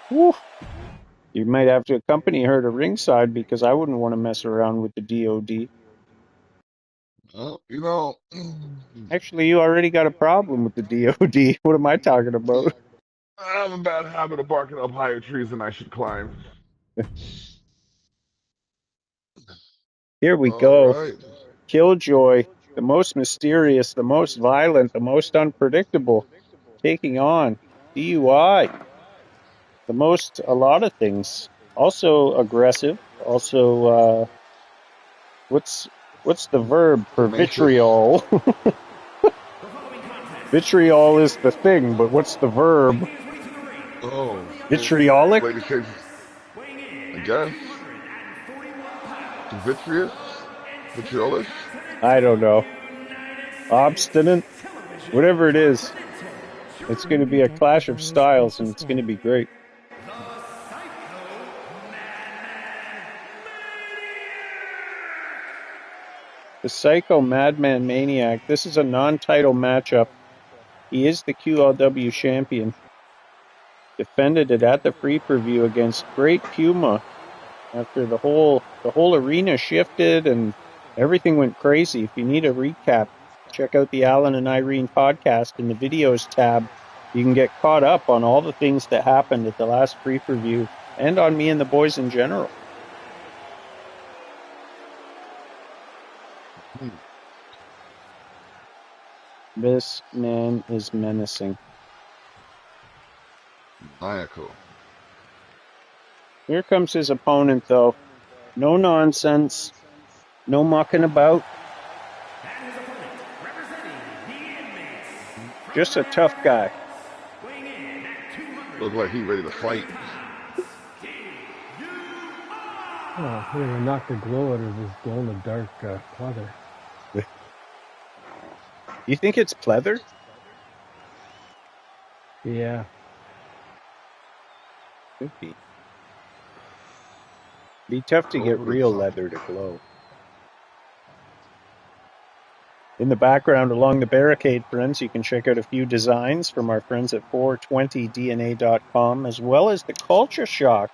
Woo. You might have to accompany her to ringside because I wouldn't want to mess around with the DOD. You know. Actually, you already got a problem with the DOD. What am I talking about? I have a bad habit of barking up higher trees than I should climb. Here we go. Right. Killjoy The most mysterious, the most violent, the most unpredictable, taking on DUI. The most, a lot of things. Also aggressive. Also, what's the verb for Tenacious. vitriol? Vitriol is the thing, but what's the verb? Oh. Vitriolic? Lady change. I guess. Vitreous? Vitriolish? I don't know. Obstinate? Whatever it is. It's going to be a clash of styles, and it's going to be great. The Psycho Madman Maniac. This is a non-title matchup. He is the QLW champion. Defended it at the free preview against Great Puma after the whole arena shifted and everything went crazy. If you need a recap, check out the Alan and Irene podcast in the videos tab. You can get caught up on all the things that happened at the last free preview and on me and the boys in general. This man is menacing. Maniacal. Here comes his opponent, though. No nonsense. No mucking about. Just a tough guy. Look like he's ready to fight. Oh, we're gonna knock the glow out of his glow-in-the-dark pleather. You think it's pleather? Yeah. Could be. Be tough to get real leather to glow. In the background along the barricade, friends, you can check out a few designs from our friends at 420dna.com, as well as the Culture Shock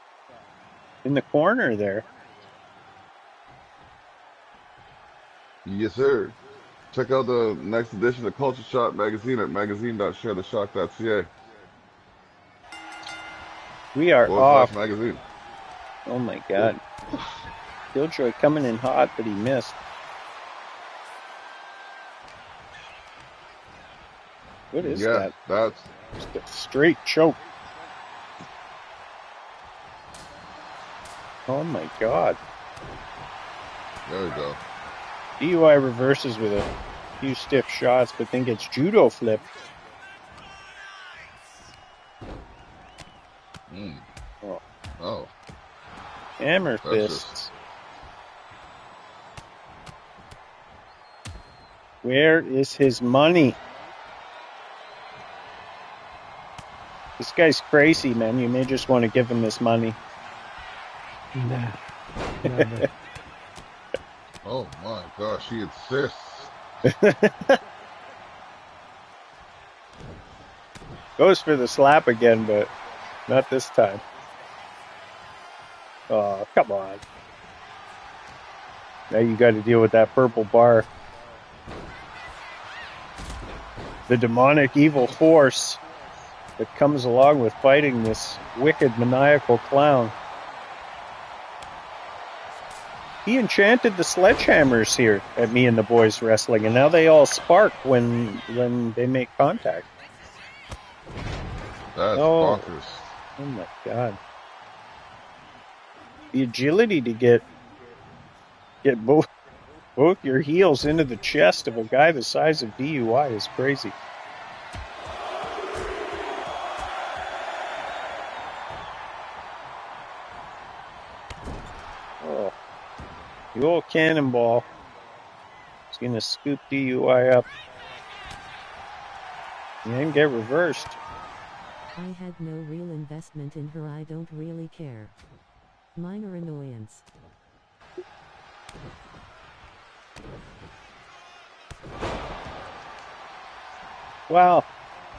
in the corner there. Yes, sir. Check out the next edition of Culture Shock magazine at magazine.sharetheshock.ca. We are off. Magazine. Oh my God. Killjoy coming in hot, but he missed. What is that? That's just a straight choke. Oh my God. There we go. DUI reverses with a few stiff shots, but then gets judo flipped. Oh. Hammer fists. Where is his money? This guy's crazy, man. You may just want to give him his money. Nah. Never. Oh my gosh, he insists. Goes for the slap again, but not this time. Oh, come on. Now you got to deal with that purple bar. The demonic evil force that comes along with fighting this wicked, maniacal clown. He enchanted the sledgehammers here at me and the boys wrestling, and now they all spark when they make contact. That's bonkers. Oh my God. The agility to get both your heels into the chest of a guy the size of DUI is crazy. Oh, the old cannonball is going to scoop DUI up and then get reversed. I had no real investment in her. I don't really care. Minor annoyance. Well,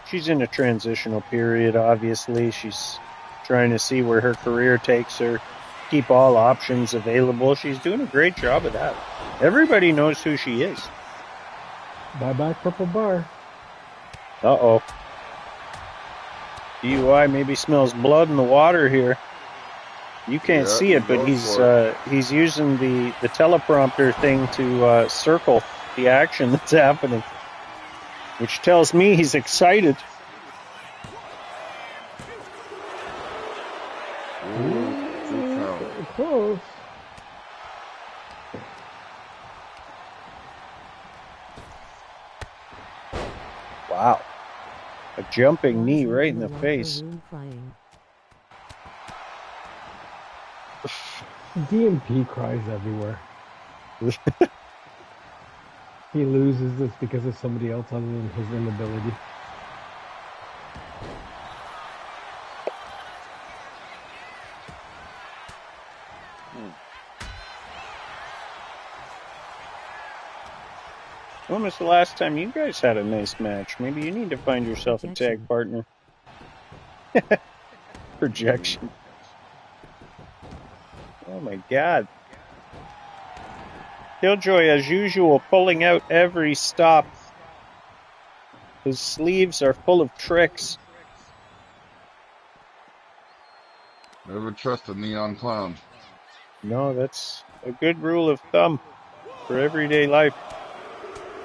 she's in a transitional period, obviously. She's trying to see where her career takes her, keep all options available. She's doing a great job of that. Everybody knows who she is. Bye-bye, purple bar. Uh-oh. DUI maybe smells blood in the water here. You can't see it, but he's using the teleprompter thing to circle the action that's happening, which tells me he's excited. Very close. Wow. A jumping knee Wisely right in in the locker face. room crying. DMP cries everywhere. He loses this because of somebody else other than his inability. When was the last time you guys had a nice match? Maybe you need to find yourself a tag Projection. partner. Projection. Oh my god. Killjoy, as usual, pulling out every stop. His sleeves are full of tricks. Never trust a neon clown. No, that's a good rule of thumb for everyday life.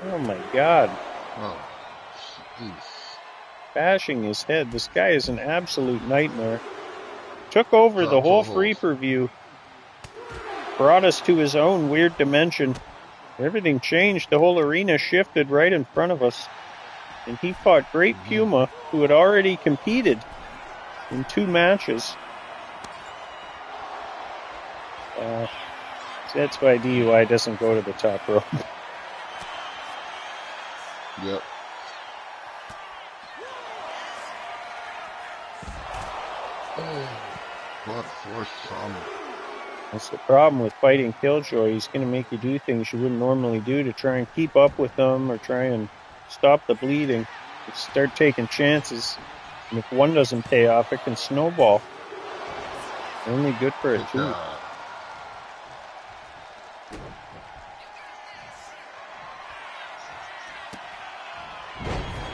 Oh my god. Oh, jeez. Bashing his head. This guy is an absolute nightmare. Took over the whole free-per-view. Brought us to his own weird dimension. Everything changed. The whole arena shifted right in front of us. And he fought Great Puma, who had already competed in 2 matches. That's why DUI doesn't go to the top rope. Yep. What force trauma. That's the problem with fighting Killjoy. He's going to make you do things you wouldn't normally do to try and keep up with them or try and stop the bleeding. You start taking chances, and if one doesn't pay off, it can snowball. Only good for a 2.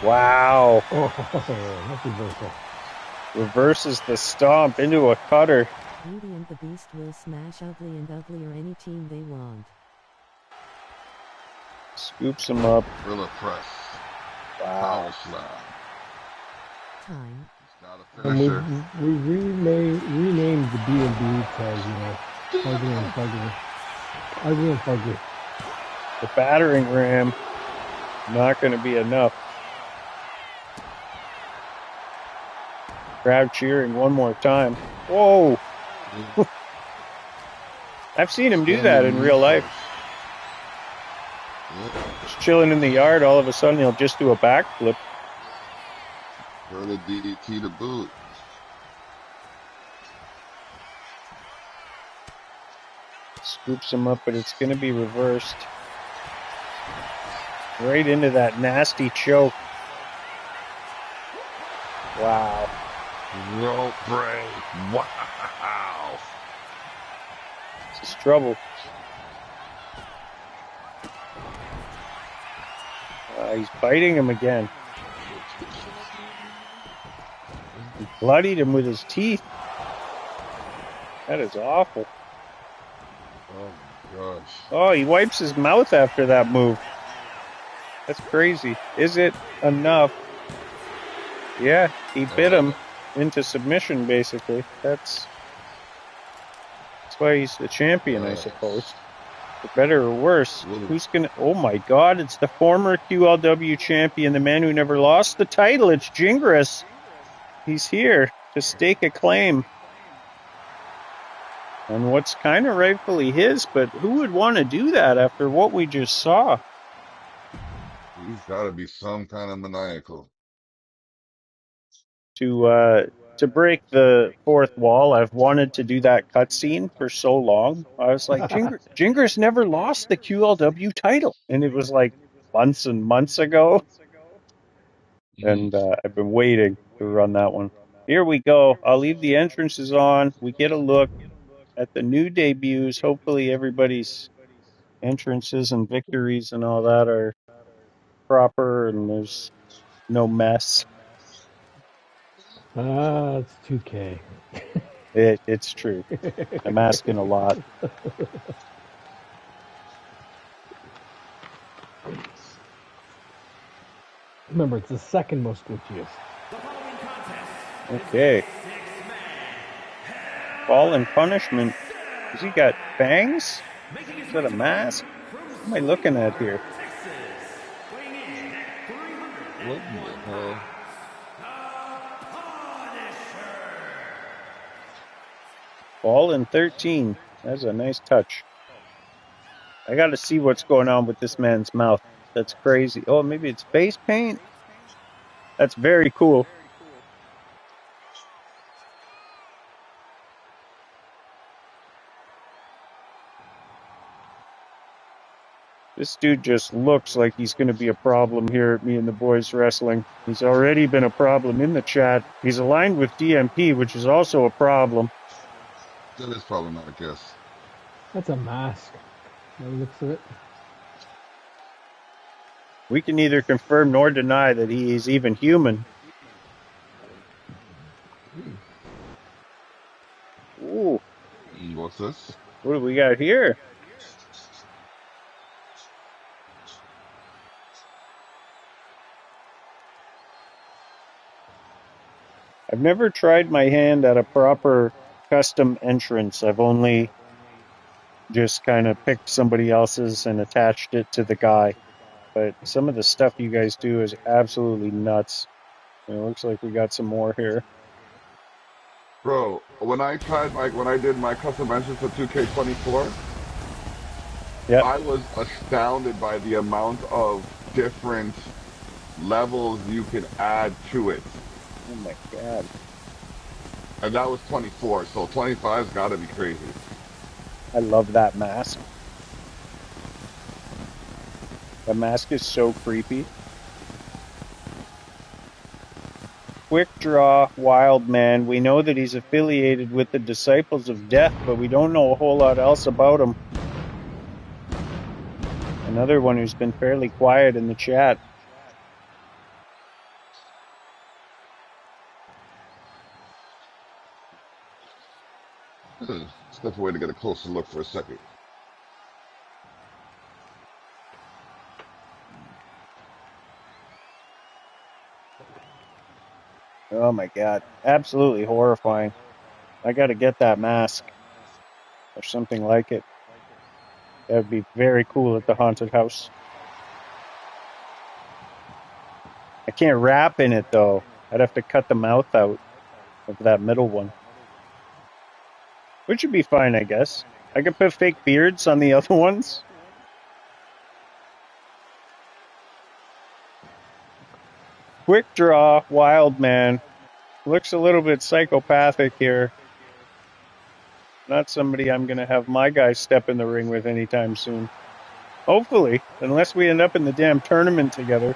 Wow. Oh, that's reversal. Reverses the stomp into a cutter. Beauty and the Beast will smash Ugly and Uglier any team they want. Scoops him up. Gorilla press. Wow. Power slam. Time. Not a And finisher. we renamed the B&B to, Ugly and Fugly. Ugly and Fugly. The battering ram. Not going to be enough. Crowd cheering one more time. Whoa! I've seen him do that in real life. Just chilling in the yard, all of a sudden he'll just do a backflip. Gorilla DDT to boot. Scoops him up, but it's going to be reversed. Right into that nasty choke. Wow. Rope break. Wow. This is trouble. He's biting him again. He bloodied him with his teeth. That is awful. Oh my gosh. Oh, he wipes his mouth after that move. That's crazy. Is it enough? Yeah, he bit him into submission, basically. That's why he's the champion, I suppose. For better or worse, who's gonna... Oh my god, it's the former QLW champion, the man who never lost the title. It's Gingras. He's here to stake a claim on what's kind of rightfully his, but who would want to do that after what we just saw? He's got to be some kind of maniacal. To break the fourth wall, I've wanted to do that cutscene for so long. I was like, Gingras never lost the QLW title, and it was like months and months ago, and I've been waiting to run that one. Here we go. I'll leave the entrances on. We get a look at the new debuts. Hopefully everybody's entrances and victories and all that are proper and there's no mess. It's 2K. It's true. I'm asking a lot. Remember, it's the second most glitchiest. Okay. Fall in punishment. Has he got fangs? Is that a mask? What am I looking at here? What in the hell? Fall in 13. That's a nice touch. I gotta see what's going on with this man's mouth. That's crazy. Oh, maybe it's face paint? That's very cool. This dude just looks like he's going to be a problem here at Me and the Boys Wrestling. He's already been a problem in the chat. He's aligned with DMP, which is also a problem. That is problematic, yes. That's a mask. That looks at it. We can neither confirm nor deny that he is even human. Ooh, What's this? what do we got here? I've never tried my hand at a proper custom entrance. I've only just kind of picked somebody else's and attached it to the guy. But some of the stuff you guys do is absolutely nuts. It looks like we got some more here. Bro, when I did my custom entrance for 2K24, Yep. I was astounded by the amount of different levels you can add to it. Oh my god. And that was 24, so 25's gotta be crazy. I love that mask. The mask is so creepy. Quick Draw, Wild Man. We know that he's affiliated with the Disciples of Death, but we don't know a whole lot else about him. Another one who's been fairly quiet in the chat. Step away to get a closer look for a second. Oh my god. Absolutely horrifying. I gotta get that mask. Or something like it. That would be very cool at the haunted house. I can't rap in it though. I'd have to cut the mouth out of that middle one. Which would be fine, I guess. I could put fake beards on the other ones. Quick Draw, Wild Man. Looks a little bit psychopathic here. Not somebody I'm going to have my guy step in the ring with anytime soon. Hopefully, unless we end up in the damn tournament together.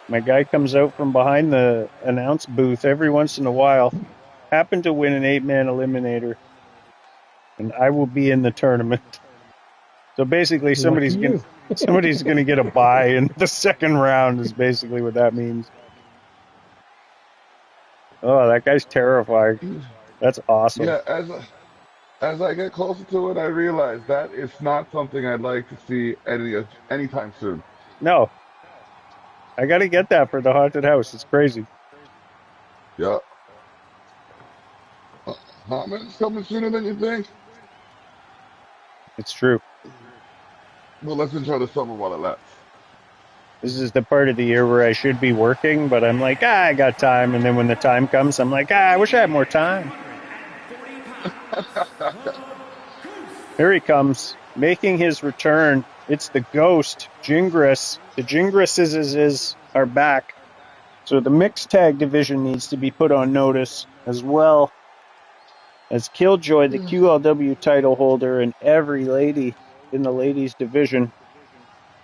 My guy comes out from behind the announce booth every once in a while. Happened to win an 8-man eliminator. And I will be in the tournament. So basically somebody's going to get a bye in the second round is basically what that means. Oh, that guy's terrifying. That's awesome. Yeah, as I get closer to it, I realize that it's not something I'd like to see anytime soon. No. I got to get that for the haunted house. It's crazy. Yeah. It's coming sooner than you think. It's true. Well, let's enjoy the summer while it lasts. This is the part of the year where I should be working, but I'm like, I got time. And then when the time comes, I'm like, I wish I had more time. Here he comes, making his return. It's the ghost, Gingras. The Gingrases are back. So the mixed tag division needs to be put on notice, as well as Killjoy, the QLW title holder, and every lady in the ladies division.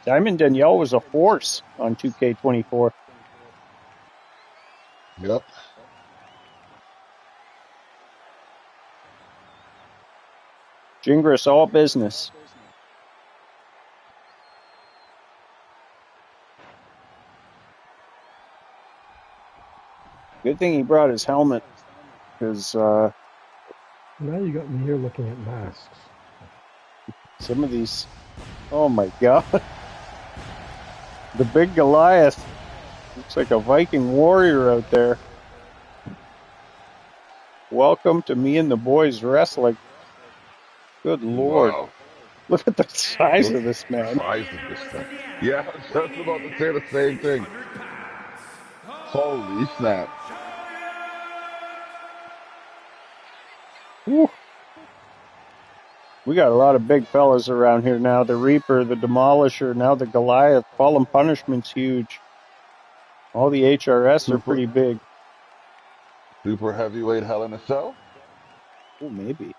Diamond Danielle was a force on 2K24. Yep. Gingras all business. Good thing he brought his helmet, because Now you got me here looking at masks. some of these, oh my god. The big Goliath. Looks like a Viking warrior out there. Welcome to me and the boys wrestling. Good Lord. Wow. Look at the size Look of this at the man. size of this thing. Yeah, I was just about to say the same thing. Holy snap. Whew. We got a lot of big fellas around here now. The Reaper, the Demolisher, now the Goliath. Fallen Punishment's huge. All the HRS are Super pretty big. super heavyweight Hell in a Cell. Oh, maybe.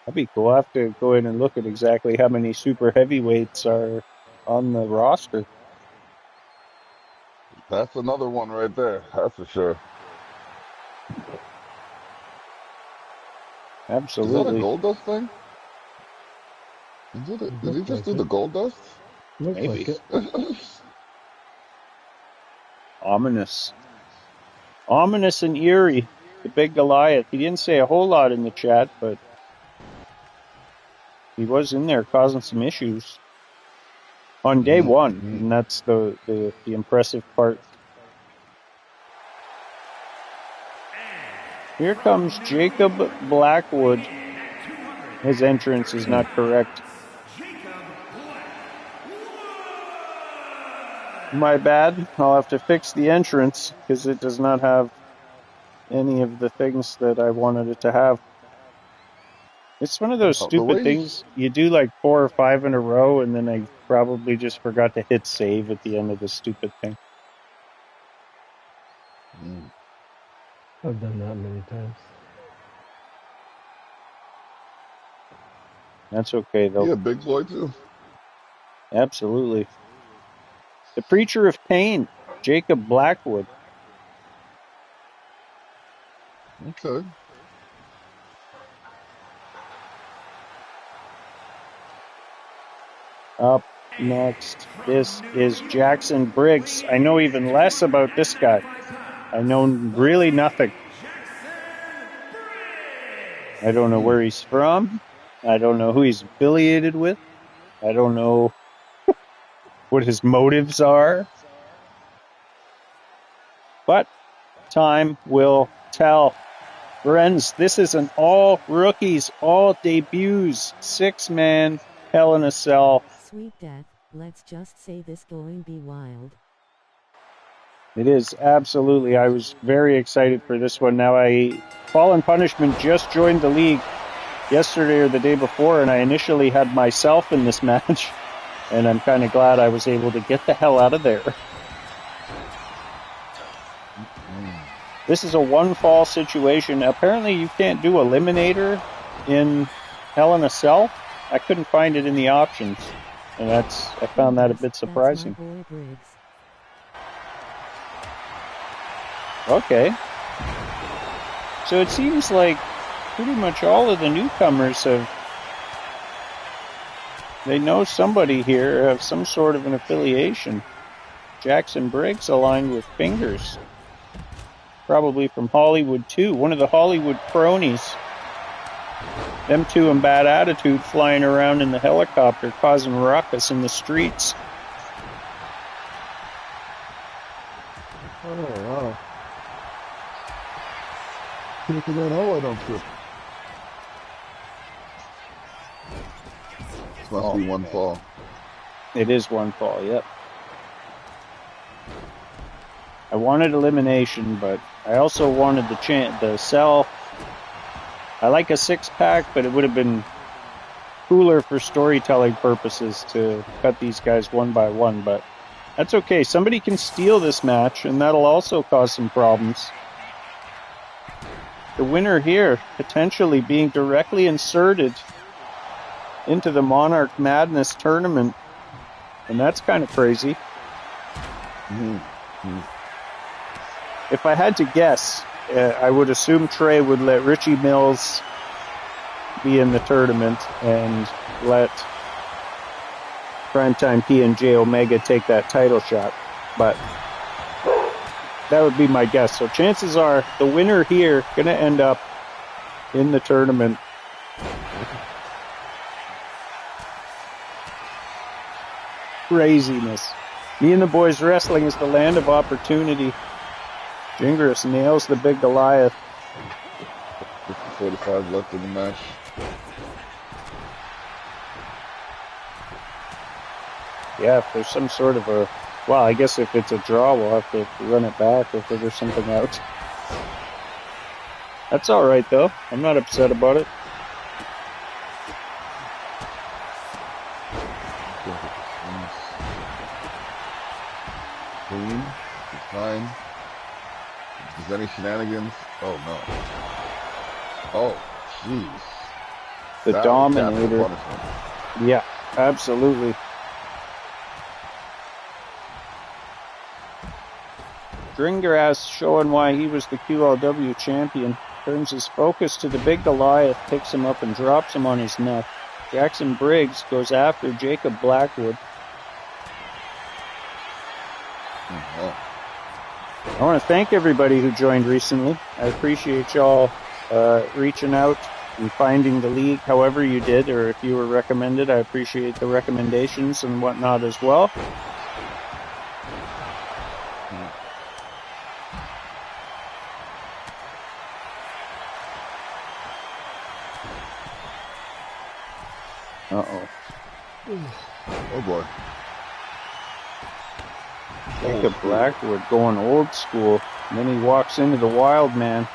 That'd be cool. I'll have to go in and look at exactly how many super heavyweights are on the roster. That's another one right there. That's for sure. Is that a Absolutely. gold dust thing? Did he Looks just like do it. the gold dust? Looks Maybe. like it. Ominous. Ominous and eerie. The big Goliath. He didn't say a whole lot in the chat, but he was in there causing some issues on day one, and that's the impressive part. Here comes Jacob Blackwood. His entrance is not correct. My bad. I'll have to fix the entrance because it does not have any of the things that I wanted it to have. It's one of those Oh, the stupid way things. You do like 4 or 5 in a row, and then I probably just forgot to hit save at the end of the stupid thing. I've done that many times. That's okay, though. Yeah, big boy too. Absolutely. The Preacher of Pain, Jacob Blackwood. Okay. Up next, this is Jackson Briggs. I know even less about this guy. I know really nothing. I don't know where he's from. I don't know who he's affiliated with. I don't know what his motives are. But time will tell. Friends, this is an all rookies, all debuts, 6-man Hell in a Cell. Sweet death, let's just say this going be wild. It is, absolutely. I was very excited for this one. Now, Fallen Punishment just joined the league yesterday or the day before, and I initially had myself in this match, and I'm kind of glad I was able to get the hell out of there. This is a one-fall situation. Apparently, you can't do Eliminator in Hell in a Cell. I couldn't find it in the options, and I found that a bit surprising. That's my boy Briggs. Okay. So it seems like pretty much all of the newcomers they know somebody here, have some sort of an affiliation. Jackson Briggs aligned with Fingers. Probably from Hollywood too. One of the Hollywood cronies. Them two in bad attitude flying around in the helicopter causing ruckus in the streets. Oh, wow. Taking that all I don't trip. This must be one fall. It is one fall, yep. I wanted elimination, but I also wanted the cell. I like a 6-pack, but it would have been cooler for storytelling purposes to cut these guys one by one, but that's okay. Somebody can steal this match, and that'll also cause some problems. The winner here potentially being directly inserted into the Monarch Madness tournament, and that's kind of crazy. If I had to guess, I would assume Trey would let Richie Mills be in the tournament and let Primetime P and J Omega take that title shot. But that would be my guess. So chances are the winner here going to end up in the tournament. Craziness. Me and the Boys Wrestling is the land of opportunity. Gingras nails the big Goliath. 45 left in the match. Yeah, if there's some sort of a... Well, I guess if it's a draw, we'll have to run it back or figure something out. That's all right, though. I'm not upset about it. Clean. It's fine. Is there any shenanigans? Oh, no. Oh, jeez. The That was Dominator. capital punishment. Yeah, absolutely. Gingras showing why he was the QLW champion. Turns his focus to the big Goliath, picks him up and drops him on his neck. Jackson Briggs goes after Jacob Blackwood. I want to thank everybody who joined recently. I appreciate y'all reaching out and finding the league however you did, or if you were recommended. I appreciate the recommendations and whatnot as well. Uh-oh. Oh, boy. Jacob Blackwood going old school. And then he walks into the Wild Man.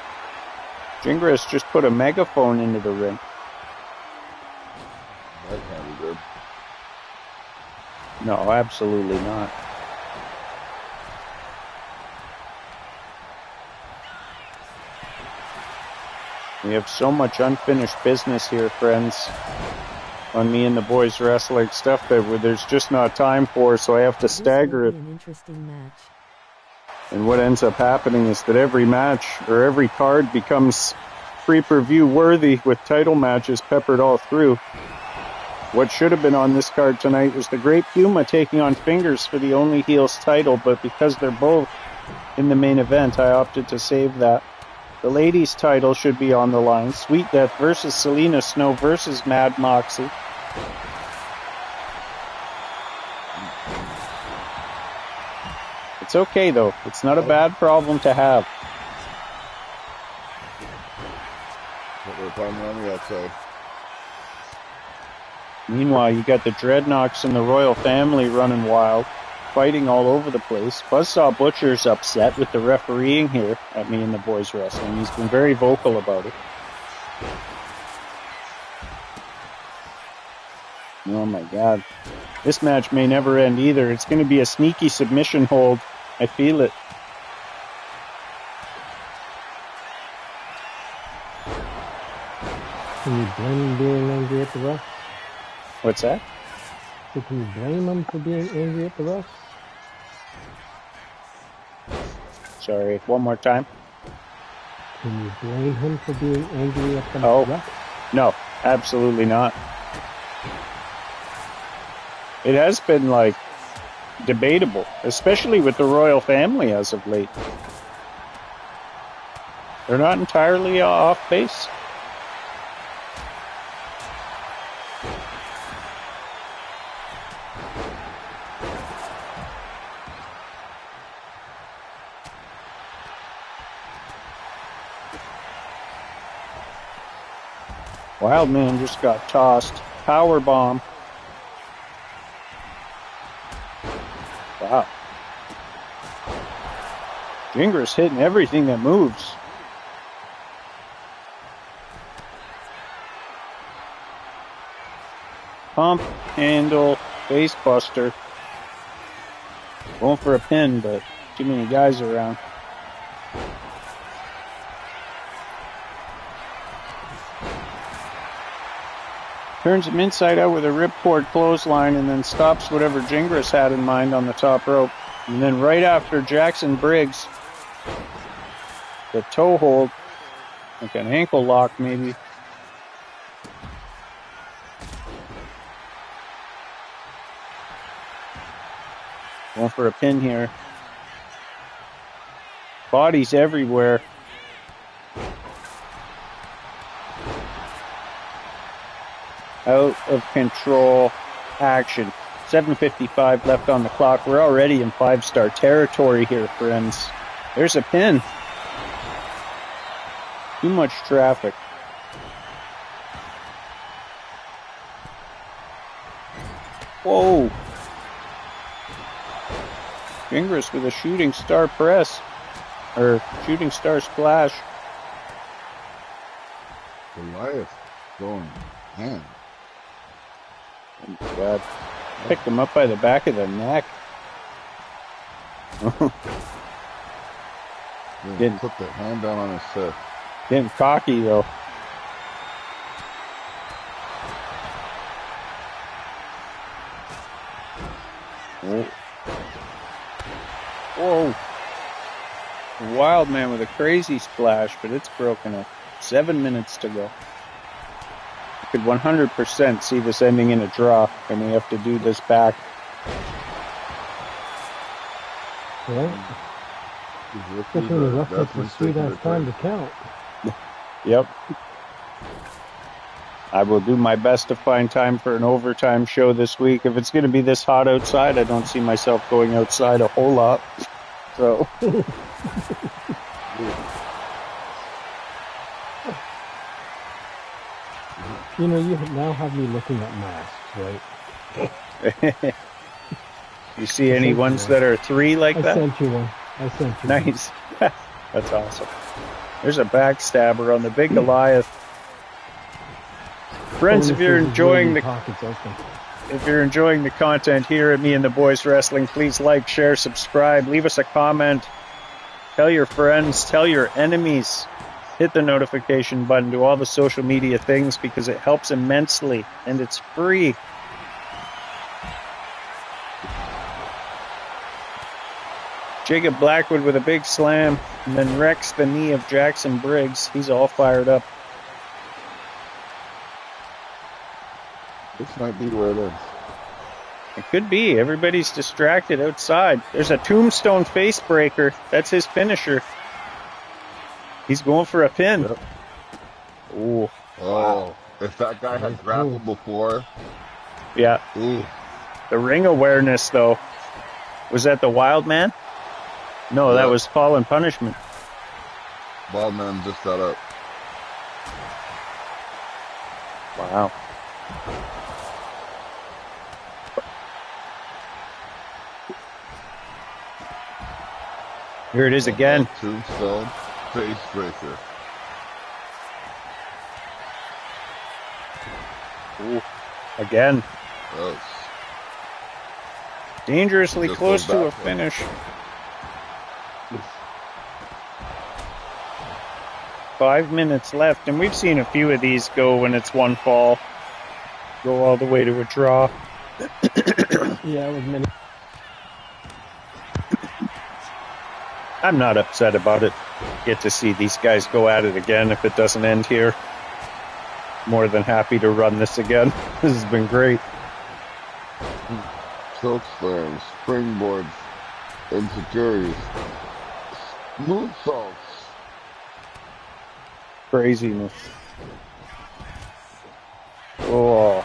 Gingras just put a megaphone into the ring. That can't be good. No, absolutely not. We have so much unfinished business here, friends, on Me and the Boys Wrestling, stuff that there's just not time for, so I have to stagger it. An interesting match. And what ends up happening is that every match, or every card, becomes pay-per-view worthy with title matches peppered all through. What should have been on this card tonight was the Great Puma taking on Fingers for the Only Heels title, but because they're both in the main event, I opted to save that. The ladies' title should be on the line. Sweet Death versus Selena Snow versus Mad Moxie. It's okay, though. It's not a bad problem to have. What we're finding on the outside. Meanwhile, you got the Dreadnoks and the Royal Family running wild, fighting all over the place. Buzzsaw Butcher's upset with the refereeing here at Me and the Boys Wrestling. He's been very vocal about it. Oh my God. This match may never end either. It's going to be a sneaky submission hold. I feel it. Can you blame him being angry at the ref? What's that? So can you blame him for being angry at the ref? Sorry, one more time. Can you blame him for being angry at the ref? No, absolutely not. It has been, like, debatable, especially with the Royal Family as of late. They're not entirely off base. Wildman just got tossed. Power bomb. Wow. Gingras hitting everything that moves. Pump, handle, face buster. Going for a pin, but too many guys around. Turns him inside out with a ripcord clothesline and then stops whatever Gingras had in mind on the top rope. And then right after Jackson Briggs, the toe hold, like an ankle lock maybe. Going for a pin here. Bodies everywhere. Out of control action. 7:55 left on the clock. We're already in 5-star territory here, friends. There's a pin. Too much traffic. Whoa. Gingras with a shooting star press. Or shooting star splash. Goliath going hand. Oh my God. Picked him up by the back of the neck. Didn't put the hand down on his chest. Getting cocky though. Whoa. Whoa. A wild man with a crazy splash, but it's broken up. 7 minutes to go. I could 100% see this ending in a draw, and we have to do this back. Yeah. Especially when the ref takes a sweet ass time to count. Yep. I will do my best to find time for an overtime show this week. If it's going to be this hot outside, I don't see myself going outside a whole lot. So. You know, you now have me looking at masks, right? You see any ones that are 3 like that? I sent you one. Nice. That's awesome. There's a backstabber on the big Goliath. Friends, if you're enjoying the content here at Me and the Boys Wrestling, please like, share, subscribe, leave us a comment, tell your friends, tell your enemies, hit the notification button, do all the social media things because it helps immensely and it's free. Jacob Blackwood with a big slam and then wrecks the knee of Jackson Briggs. He's all fired up. This might be where it is. It could be. Everybody's distracted outside. There's a tombstone face breaker. That's his finisher. He's going for a pin. Yep. Ooh. Oh, if that guy had grappled before. Yeah. Ooh. The ring awareness, though. Was that the Wild Man? No, that was Fallen Punishment. Wild Man just got up. Wow. Here it is again. Tombstone face breaker. Ooh. Again. Yes. Dangerously Just close goes to a back, finish. 5 minutes left, and we've seen a few of these go when it's one fall. Go all the way to a draw. Yeah, with many. I'm not upset about it. Get to see these guys go at it again if it doesn't end here. More than happy to run this again. This has been great. Choke slams, springboards, insecurities, moonsaults. Craziness. Oh.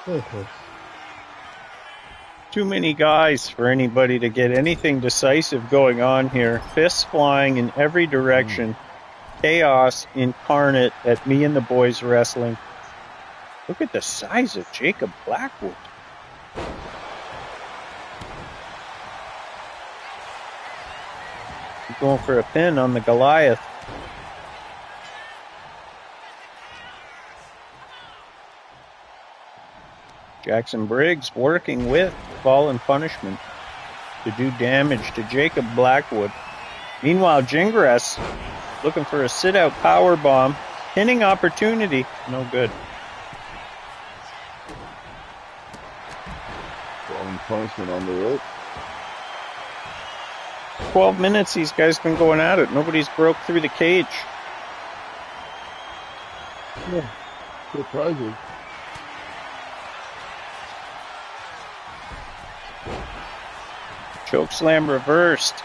Very close. Too many guys for anybody to get anything decisive going on here. Fists flying in every direction. Chaos incarnate at Me and the Boys Wrestling. Look at the size of Jacob Blackwood. He's going for a pin on the Goliath. Jackson Briggs working with Fallen Punishment to do damage to Jacob Blackwood. Meanwhile, Gingras looking for a sit-out power bomb. Pinning opportunity. No good. Fallen Punishment on the rope. 12 minutes these guys been going at it. Nobody's broke through the cage. Yeah, surprising. Chokeslam reversed.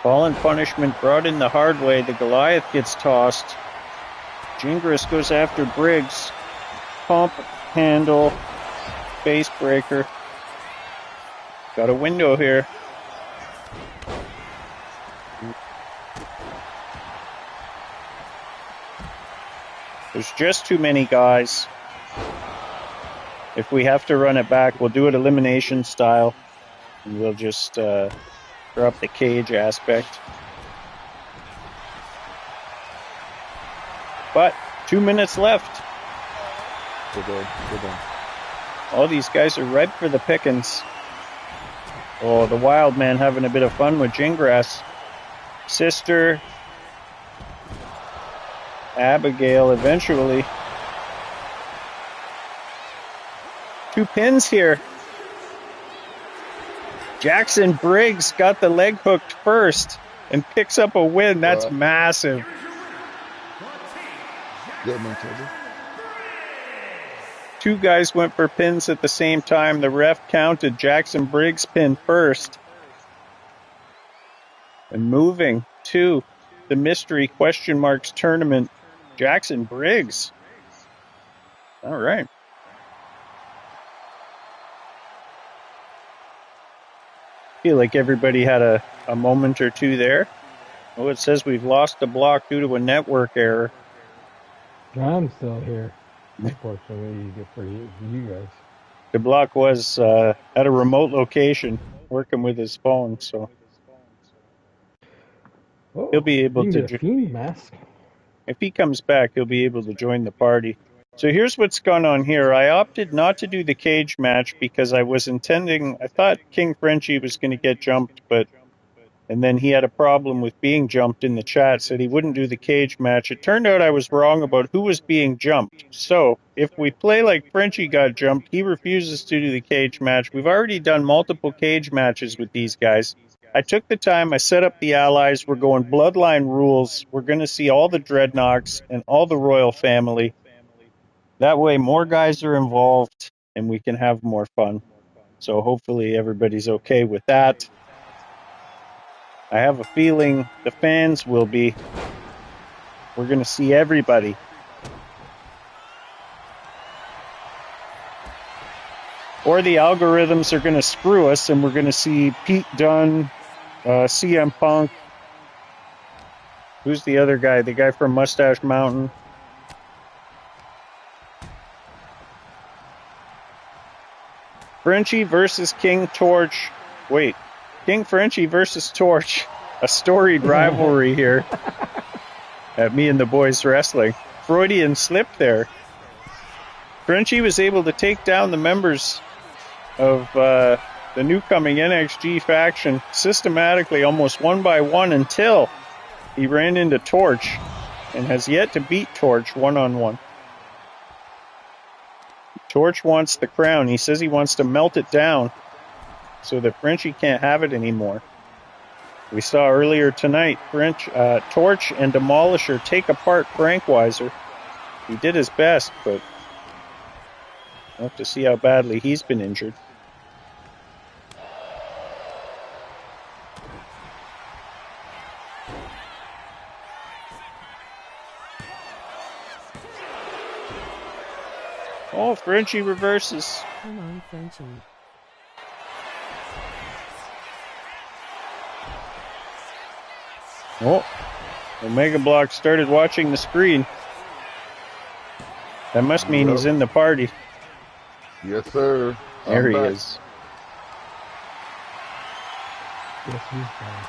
Fallen punishment brought in the hard way. The Goliath gets tossed. Gingras goes after Briggs. Pump, handle, base breaker. Got a window here. There's just too many guys. If we have to run it back, we'll do it elimination style. And we'll just drop the cage aspect. But 2 minutes left. Good on. All these guys are ripe for the pickings. Oh, the wild man having a bit of fun with Gingras. Sister. Abigail eventually. 2 pins here. Jackson Briggs got the leg hooked first and picks up a win. That's massive. Good man, Toby. 2 guys went for pins at the same time. The ref counted Jackson Briggs' pin first. And moving to the mystery question marks tournament, Jackson Briggs. All right. Feel like everybody had a moment or two there. Oh, it says we've lost the block due to a network error. I'm still here. Unfortunately, for you guys. The block was at a remote location working with his phone, so he'll be able you to. can get a Fiend mask. If he comes back, he'll be able to join the party. So here's what's gone on here. I opted not to do the cage match because I thought King Frenchie was going to get jumped, and then he had a problem with being jumped in the chat, said he wouldn't do the cage match. It turned out I was wrong about who was being jumped. So if we play like Frenchie got jumped, he refuses to do the cage match. We've already done multiple cage matches with these guys. I took the time, I set up the allies, we're going bloodline rules, we're going to see all the Dreadnoks and all the royal family. That way more guys are involved and we can have more fun. So hopefully everybody's okay with that. I have a feeling the fans will be. We're going to see everybody. Or the algorithms are going to screw us and we're going to see Pete Dunne, CM Punk. Who's the other guy? The guy from Mustache Mountain. Frenchie versus King Torch. Wait. King Frenchie versus Torch. A storied rivalry here at Me and the Boys Wrestling. Freudian slip there. Frenchie was able to take down the members of the new coming NXG faction systematically, almost one by one, until he ran into Torch and has yet to beat Torch one-on-one. Torch wants the crown. He says he wants to melt it down so that Frenchie can't have it anymore. We saw earlier tonight Torch and Demolisher take apart Frank Weiser. He did his best, but we'll have to see how badly he's been injured. Oh, Frenchie reverses. Come on, Frenchie. Oh, Omega Block started watching the screen. That must mean he's in the party. Yes, sir. There he is. Yes, he's fine.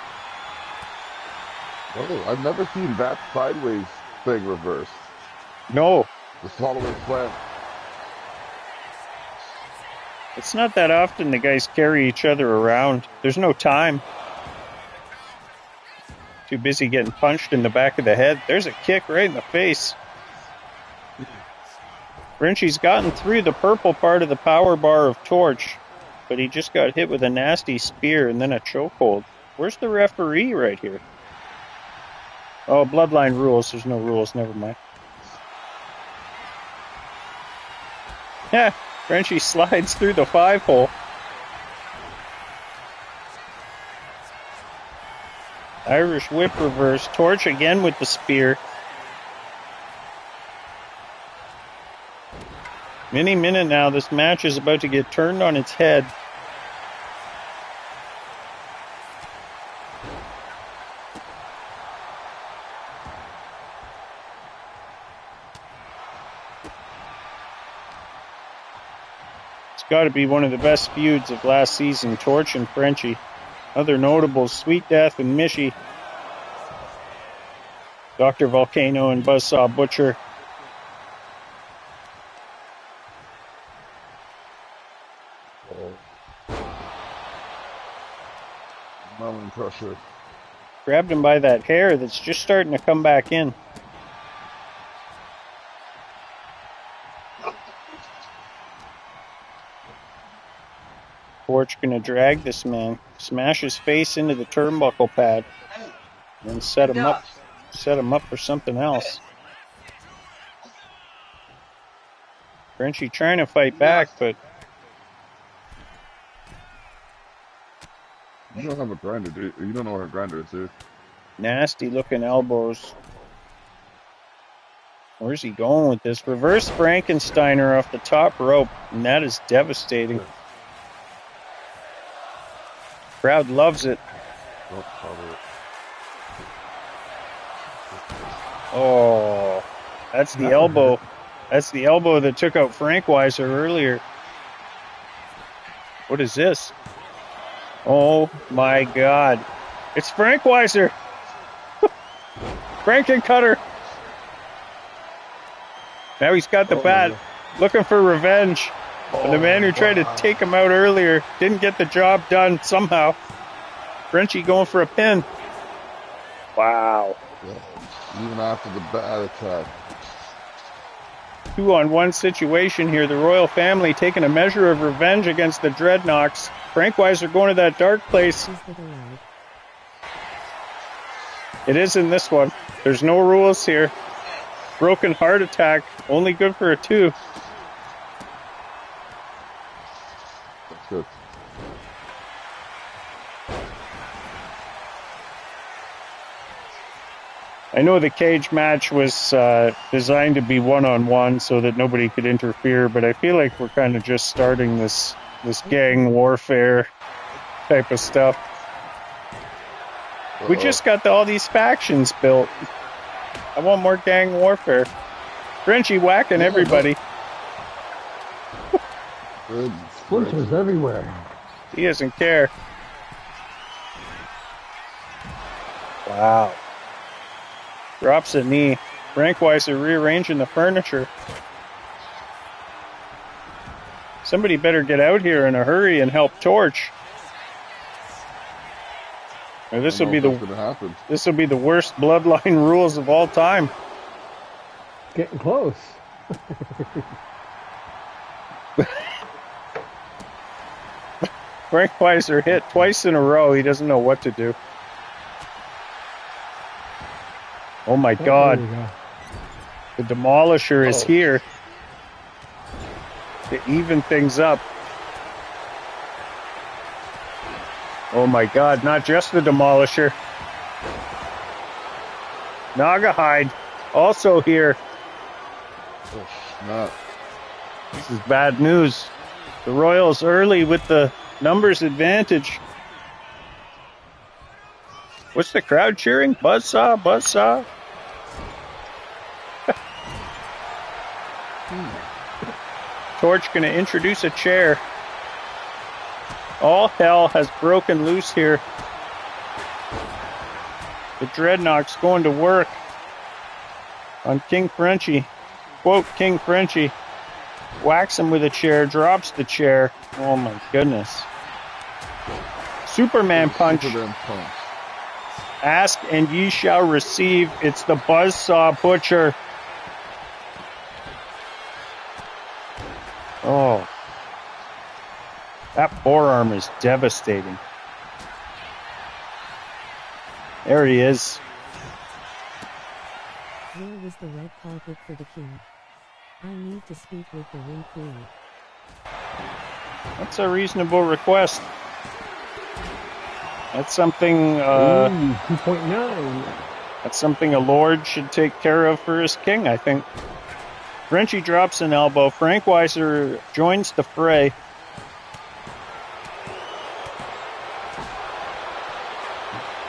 Oh, I've never seen that sideways thing reversed. No. The swallowing slam. It's not that often the guys carry each other around. There's no time. Too busy getting punched in the back of the head. There's a kick right in the face. Frenchie's gotten through the purple part of the power bar of Torch, but he just got hit with a nasty spear and then a chokehold. Where's the referee right here? Oh, bloodline rules. There's no rules. Never mind. Yeah, Frenchie slides through the 5-hole. Irish whip reverse. Torch again with the spear. Any minute now, this match is about to get turned on its head. It's got to be one of the best feuds of last season, Torch and Frenchie. Other notables, Sweet Death and Mishy. Dr. Volcano and Buzzsaw Butcher. Mountain pressure. Grabbed him by that hair that's just starting to come back in. Torch gonna drag this man, smash his face into the turnbuckle pad, and set him up for something else. Frenchie trying to fight back, but You don't have a grinder, dude. You don't know what a grinder is, dude. nasty looking elbows. Where's he going with this? Reverse Frankensteiner off the top rope, and that is devastating. Crowd loves it. Don't cover it. Oh, that's the elbow. That's the elbow that took out Frankweiser earlier. What is this? Oh my God. It's Frankweiser. Frankencutter. Now he's got the bat, looking for revenge. And the man who tried to take him out earlier didn't get the job done somehow. Frenchie going for a pin. Wow. Yeah. Even after the bat attack. 2-on-1 situation here. The royal family taking a measure of revenge against the Dreadnoks. Frankweiser going to that dark place. It is in this one. There's no rules here. Broken heart attack. Only good for a 2. That's good. I know the cage match was designed to be one-on-one so that nobody could interfere, but I feel like we're kind of just starting this gang warfare type of stuff. We just got all these factions built. I want more gang warfare. Frenchie whacking everybody. Good. Splinters everywhere. He doesn't care. Wow. Drops a knee. Frankweiser rearranging the furniture. Somebody better get out here in a hurry and help Torch. Or this will be the worst bloodline rules of all time. Getting close. Frankweiser hit twice in a row. He doesn't know what to do. Oh my God. The Demolisher is here to even things up. Oh my God, not just the Demolisher. Nagahide also here. Oh, snap. This is bad news. The Royals early with the numbers advantage. What's the crowd cheering? Buzzsaw, Buzzsaw. Torch going to introduce a chair. All hell has broken loose here. The Dreadnoks going to work on King Frenchie. Quote King Frenchie. Whacks him with a chair, drops the chair. Oh my goodness. Superman punch. Ask and ye shall receive. It's the Buzzsaw Butcher. Oh. That forearm is devastating. There he is. Where was the red carpet for the king? I need to speak with the ring queen. That's a reasonable request. That's something. Ooh, 2.9. That's something a lord should take care of for his king, I think. Frenchie drops an elbow. Frank Weiser joins the fray.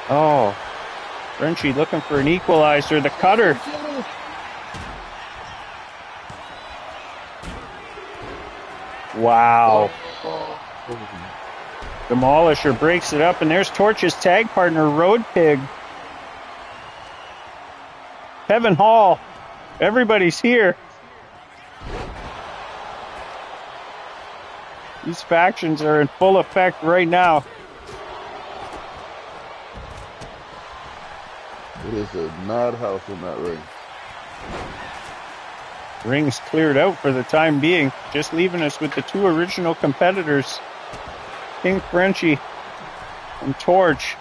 Oh, Frenchie looking for an equalizer. The cutter. Wow. Demolisher breaks it up, and there's Torch's tag partner, Road Pig. Kevin Hall. Everybody's here. These factions are in full effect right now. It is a madhouse in that ring. Ring's cleared out for the time being, just leaving us with the two original competitors, King Frenchie and Torch.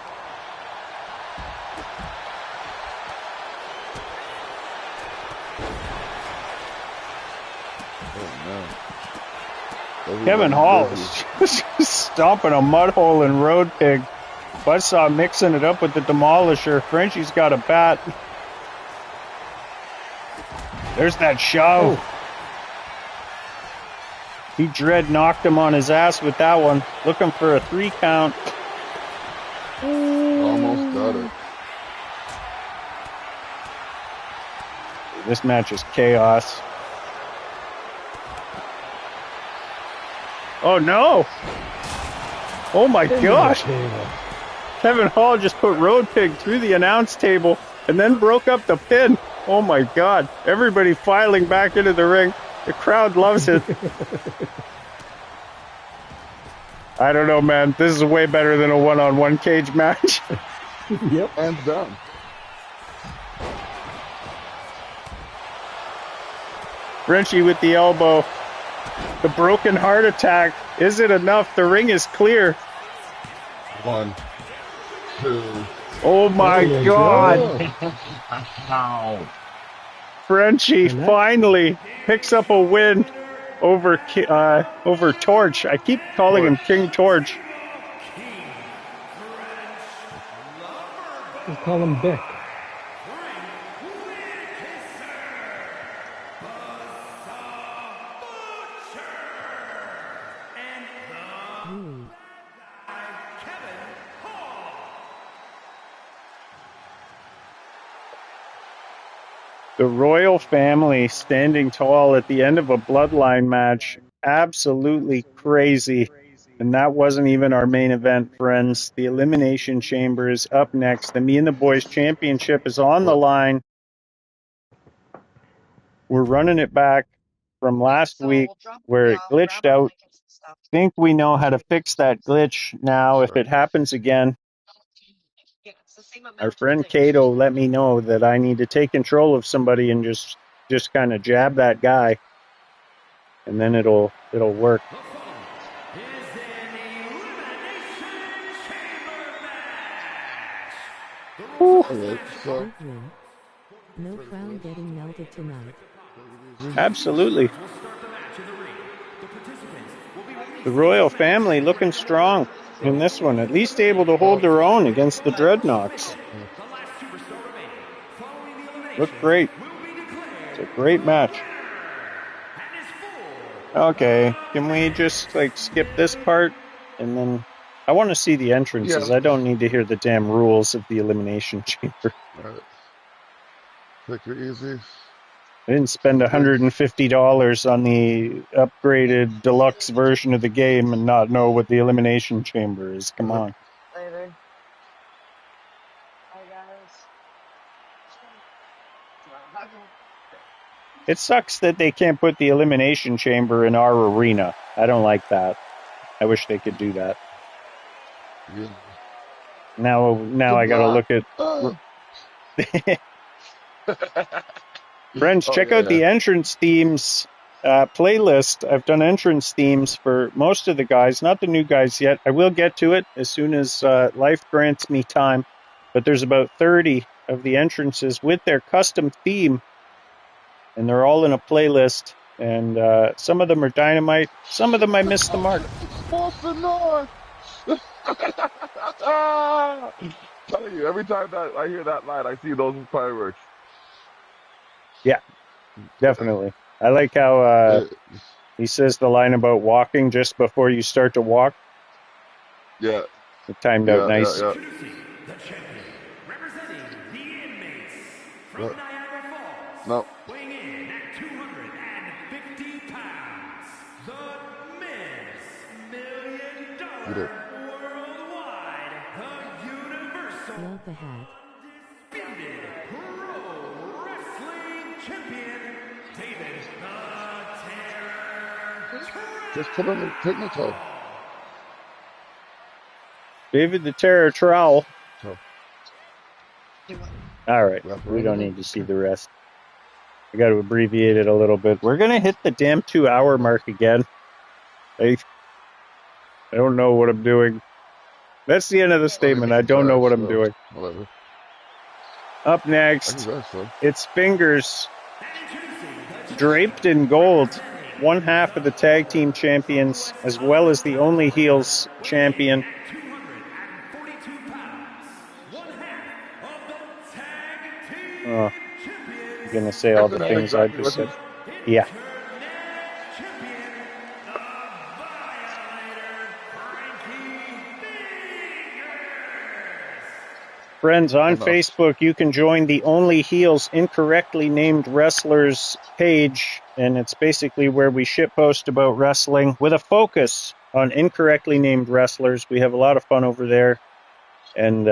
Kevin Hall is stomping a mud hole in Road Pig. Buzzsaw mixing it up with the Demolisher. Frenchie's got a bat. There's that shove. Oh. He dread knocked him on his ass with that one. Looking for a 3 count. Almost got it. This match is chaos. Oh no! Oh my gosh! Kevin Hall just put Road Pig through the announce table and then broke up the pin. Oh my god. Everybody filing back into the ring. The crowd loves it. I don't know, man. This is way better than a one-on-one cage match. Yep. Hands down. Frenchie with the elbow. The broken heart attack. Is it enough? The ring is clear. 1, 2. Oh my god. Frenchie finally picks up a win over Torch. I keep calling him King Torch. Just call him Bick. The royal family standing tall at the end of a bloodline match. Absolutely crazy. And that wasn't even our main event, friends. The Elimination Chamber is up next. The Me and the Boys Championship is on the line. We're running it back from last week where it glitched out. I think we know how to fix that glitch now if it happens again. Our friend Cato let me know that I need to take control of somebody and just kind of jab that guy, and then it'll work. No crown getting melted tonight. Absolutely. The royal family looking strong in this one, at least able to hold their own against the Dreadnoughts. Look great. It's a great match. Okay, can we just skip this part and then I want to see the entrances. Yeah. I don't need to hear the damn rules of the Elimination Chamber. Right. Take it easy. I didn't spend $150 on the upgraded deluxe version of the game and not know what the Elimination Chamber is. Come on. Later. Bye, guys. It sucks that they can't put the Elimination Chamber in our arena. I don't like that. I wish they could do that. Yeah. Now I gotta look at... Friends, check out the entrance themes playlist. I've done entrance themes for most of the guys, not the new guys yet. I will get to it as soon as life grants me time. But there's about 30 of the entrances with their custom theme, and they're all in a playlist. And some of them are dynamite. Some of them I missed the mark. Telling you, every time that I hear that line, I see those fireworks. Yeah, definitely. I like how Uh, he says the line about walking just before you start to walk. yeah, It timed out yeah, yeah, nice. yeah. Introducing the champion, representing the inmates from Yeah. Niagara Falls, No, weighing in at 250 pounds, the Miz $1 Million get it. Worldwide, the Universal Love the hat. Undisputed Pro Wrestling Champion, David the Terror Just put on the take my toe. David the Terror Trowel. Toe. All right, Wrap we around don't the leg. need to see the rest. I got to abbreviate it a little bit. We're gonna hit the damn 2-hour mark again. I don't know what I'm doing. That's the end of the I'll give statement. me I some don't know trash. what I'm So, doing. whatever. Up I next, can rest, son. it's Fingers, draped in gold, one half of the tag team champions, as well as the Only Heels champion. 242 pounds, one half of the tag team Oh, I'm gonna champions, say I all said the that things I exactly just what said. you. Yeah. internet champion, the Violator, Frankie Fingers. Friends, on Enough. Facebook, you can join the Only Heels Incorrectly Named Wrestlers page, and it's basically where we shitpost about wrestling with a focus on incorrectly named wrestlers. We have a lot of fun over there. And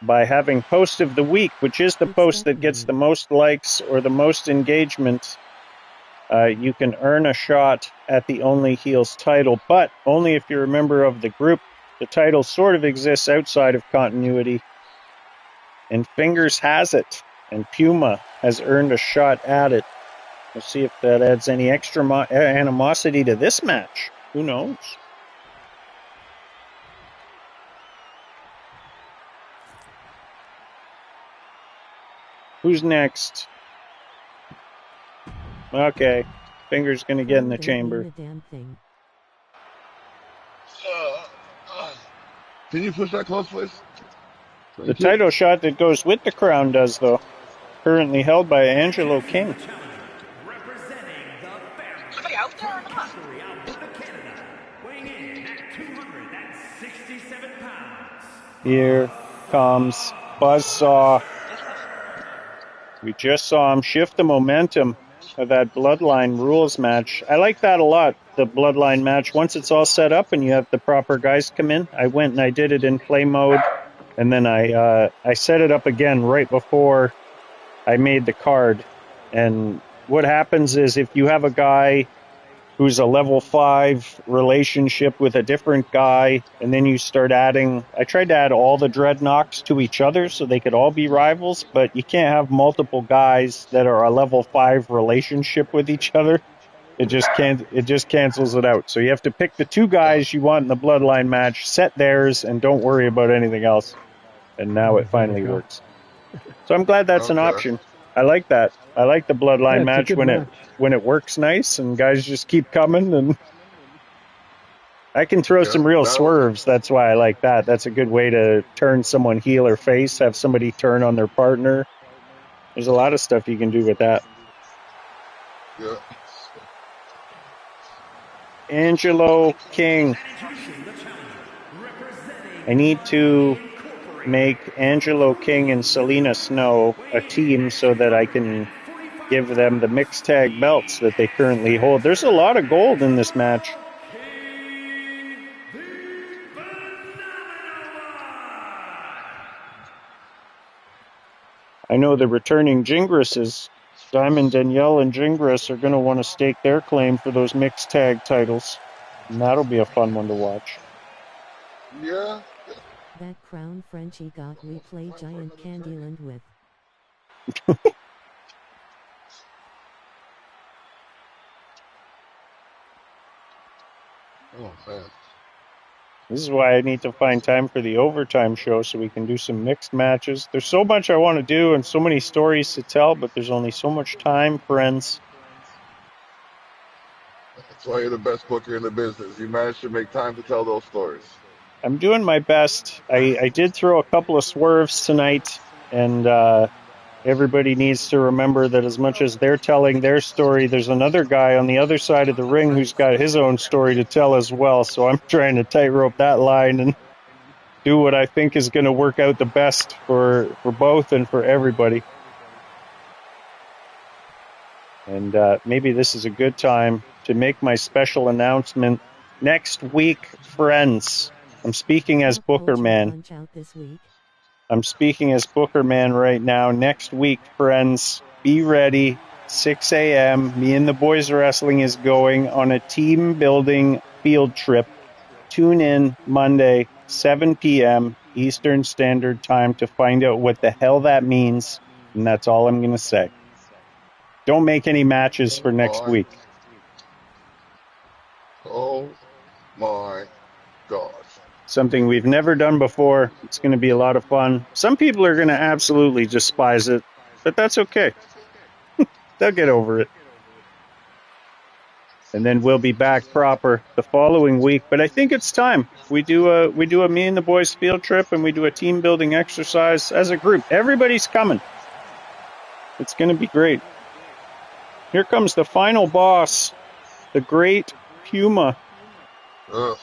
by having Post of the Week, which is the post that gets the most likes or the most engagement, you can earn a shot at the Only Heels title, but only if you're a member of the group. The title sort of exists outside of continuity. And Fingers has it, and Puma has earned a shot at it. We'll see if that adds any extra animosity to this match. Who knows? Who's next? Okay, Fingers gonna get in the chamber. The damn thing. Can you push that close, please? The Thank you. title shot that goes with the crown does, though. Currently held by Angelo King. Representing the Barons from Calgary, Alberta, Canada, weighing in at 267 pounds. Here comes Buzzsaw. We just saw him shift the momentum of that Bloodline rules match. I like that a lot, the Bloodline match. Once it's all set up and you have the proper guys come in, I went and I did it in play mode, and then I set it up again right before I made the card. And what happens is if you have a guy who's a level 5 relationship with a different guy, and then you start adding, I tried to add all the Dreadnoks to each other so they could all be rivals, but you can't have multiple guys that are a level 5 relationship with each other. It just cancels it out. So you have to pick the two guys you want in the Bloodline match, set theirs, and don't worry about anything else. And now it finally works. So I'm glad that's an Okay. option. I like that. I like the Bloodline Yeah, it's a match good when it works nice and guys just keep coming, and I can throw Yeah, some real that swerves. That's why I like that. That's a good way to turn someone heel or face, have somebody turn on their partner. There's a lot of stuff you can do with that. yeah. Angelo King. I need to make Angelo King and Selena Snow a team so that I can give them the mixed tag belts that they currently hold. There's a lot of gold in this match. I know the returning Gingrises, Diamond Danielle and Gingras, are going to want to stake their claim for those mixed tag titles. And that'll be a fun one to watch. Yeah. That crown Frenchie got we play Giant Candyland with. Oh, man. This is why I need to find time for the overtime show so we can do some mixed matches. There's so much I want to do and so many stories to tell, but there's only so much time, friends. That's why you're the best booker in the business. You managed to make time to tell those stories. I'm doing my best. I did throw a couple of swerves tonight, and everybody needs to remember that as much as they're telling their story, there's another guy on the other side of the ring who's got his own story to tell as well. So I'm trying to tightrope that line and do what I think is going to work out the best for both and for everybody. And maybe this is a good time to make my special announcement. Next week, friends, I'm speaking as Pop Booker culture Man. punch out this week. I'm speaking as Booker Man right now. Next week, friends, be ready. 6 a.m. Me and the Boys Wrestling is going on a team building field trip. Tune in Monday, 7 p.m. Eastern Standard Time to find out what the hell that means. And that's all I'm going to say. Don't make any matches for next My, week. oh my gosh. Something we've never done before. It's going to be a lot of fun. Some people are going to absolutely despise it, but that's okay. They'll get over it. And then we'll be back proper the following week. But I think it's time we do a me and the boys field trip, and we do a team building exercise as a group. Everybody's coming. It's going to be great. Here comes the final boss, the great Puma. Ugh.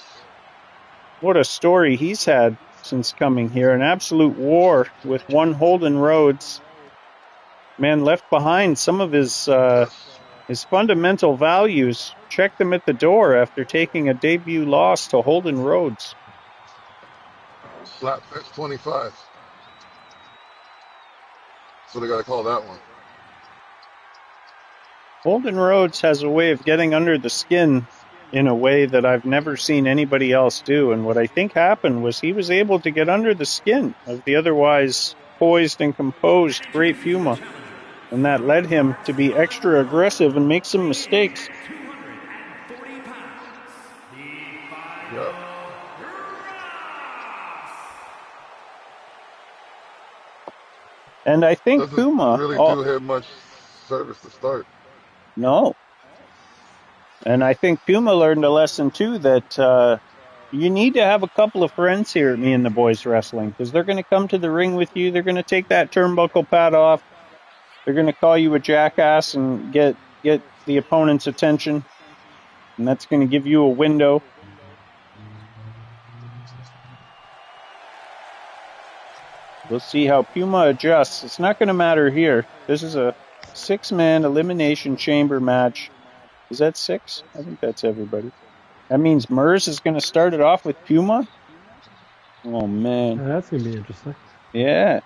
What a story he's had since coming here. An absolute war with one Holden Rhodes. Man left behind some of his fundamental values. Checked them at the door after taking a debut loss to Holden Rhodes. Slap X25. So they got to call that one. Holden Rhodes has a way of getting under the skin in a way that I've never seen anybody else do. And what I think happened was he was able to get under the skin of the otherwise poised and composed Great Puma. And that led him to be extra aggressive and make some mistakes. 240 pounds. The Yep. And I think Doesn't Puma... really do him much service to start. No. And I think Puma learned a lesson, too, that you need to have a couple of friends here at Me and the Boys Wrestling, because they're going to come to the ring with you. They're going to take that turnbuckle pad off. They're going to call you a jackass and get the opponent's attention. And that's going to give you a window. We'll see how Puma adjusts. It's not going to matter here. This is a 6-man elimination chamber match. Is that 6? I think that's everybody. That means Mers is going to start it off with Puma? Oh, man. That's going to be interesting. Yeah.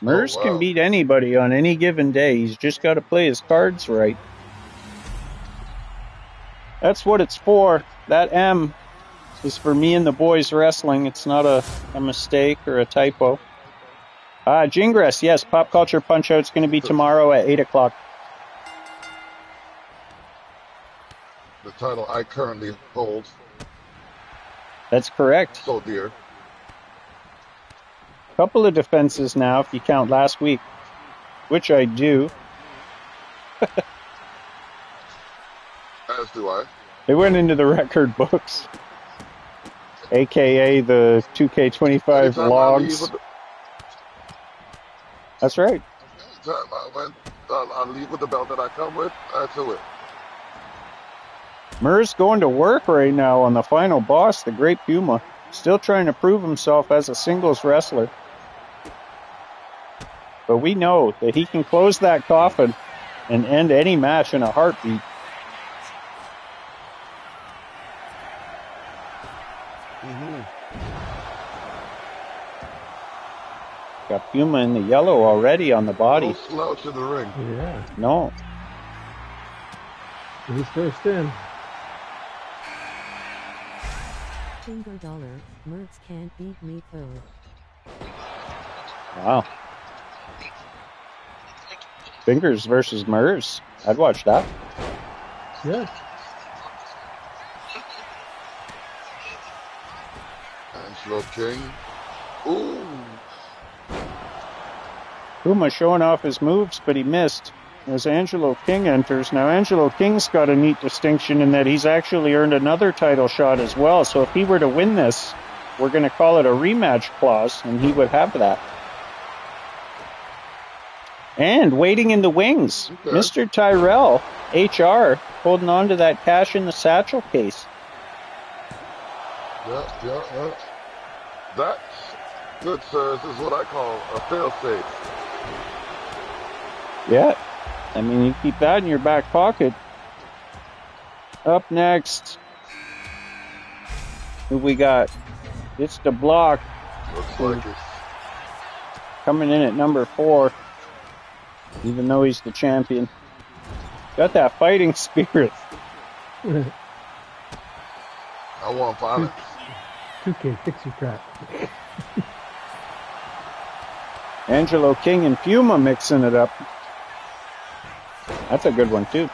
Mers can beat anybody on any given day. He's just got to play his cards right. That's what it's for. That M is for Me and the Boys Wrestling. It's not a mistake or a typo. Jingress, yes, Pop Culture Punch-Out's going to be tomorrow at 8 o'clock. The title I currently hold. That's correct. So dear. Couple of defenses now, if you count last week, which I do. As do I. They went into the record books, a.k.a. the 2K25 logs. That's right. I leave with the belt that I come with. That's it. Murr's going to work right now on the final boss, the Great Puma. Still trying to prove himself as a singles wrestler. But we know that he can close that coffin and end any match in a heartbeat. Got Puma in the yellow already on the body. No slouch in the ring. Yeah. No. He's first in. Finger dollar, Mertz can't beat me though. Wow. Fingers versus Mers. I'd watch that. Yeah. Angelo King. Ooh. Puma showing off his moves, but he missed. as Angelo King enters. Now, Angelo King's got a neat distinction in that he's actually earned another title shot as well. So if he were to win this, we're going to call it a rematch clause, and he would have that. And waiting in the wings, Okay. Mr. Tyrell, HR, holding on to that cash in the satchel case. Yeah. That's good, sir. This is what I call a fail-safe. Yeah, I mean, you keep that in your back pocket. Up next, who we got? It's the Block. Looks like it. Coming in at number 4, even though he's the champion. Got that fighting spirit. I want violence. 2K, fix your crap. Angelo King and Puma mixing it up. That's a good one, too.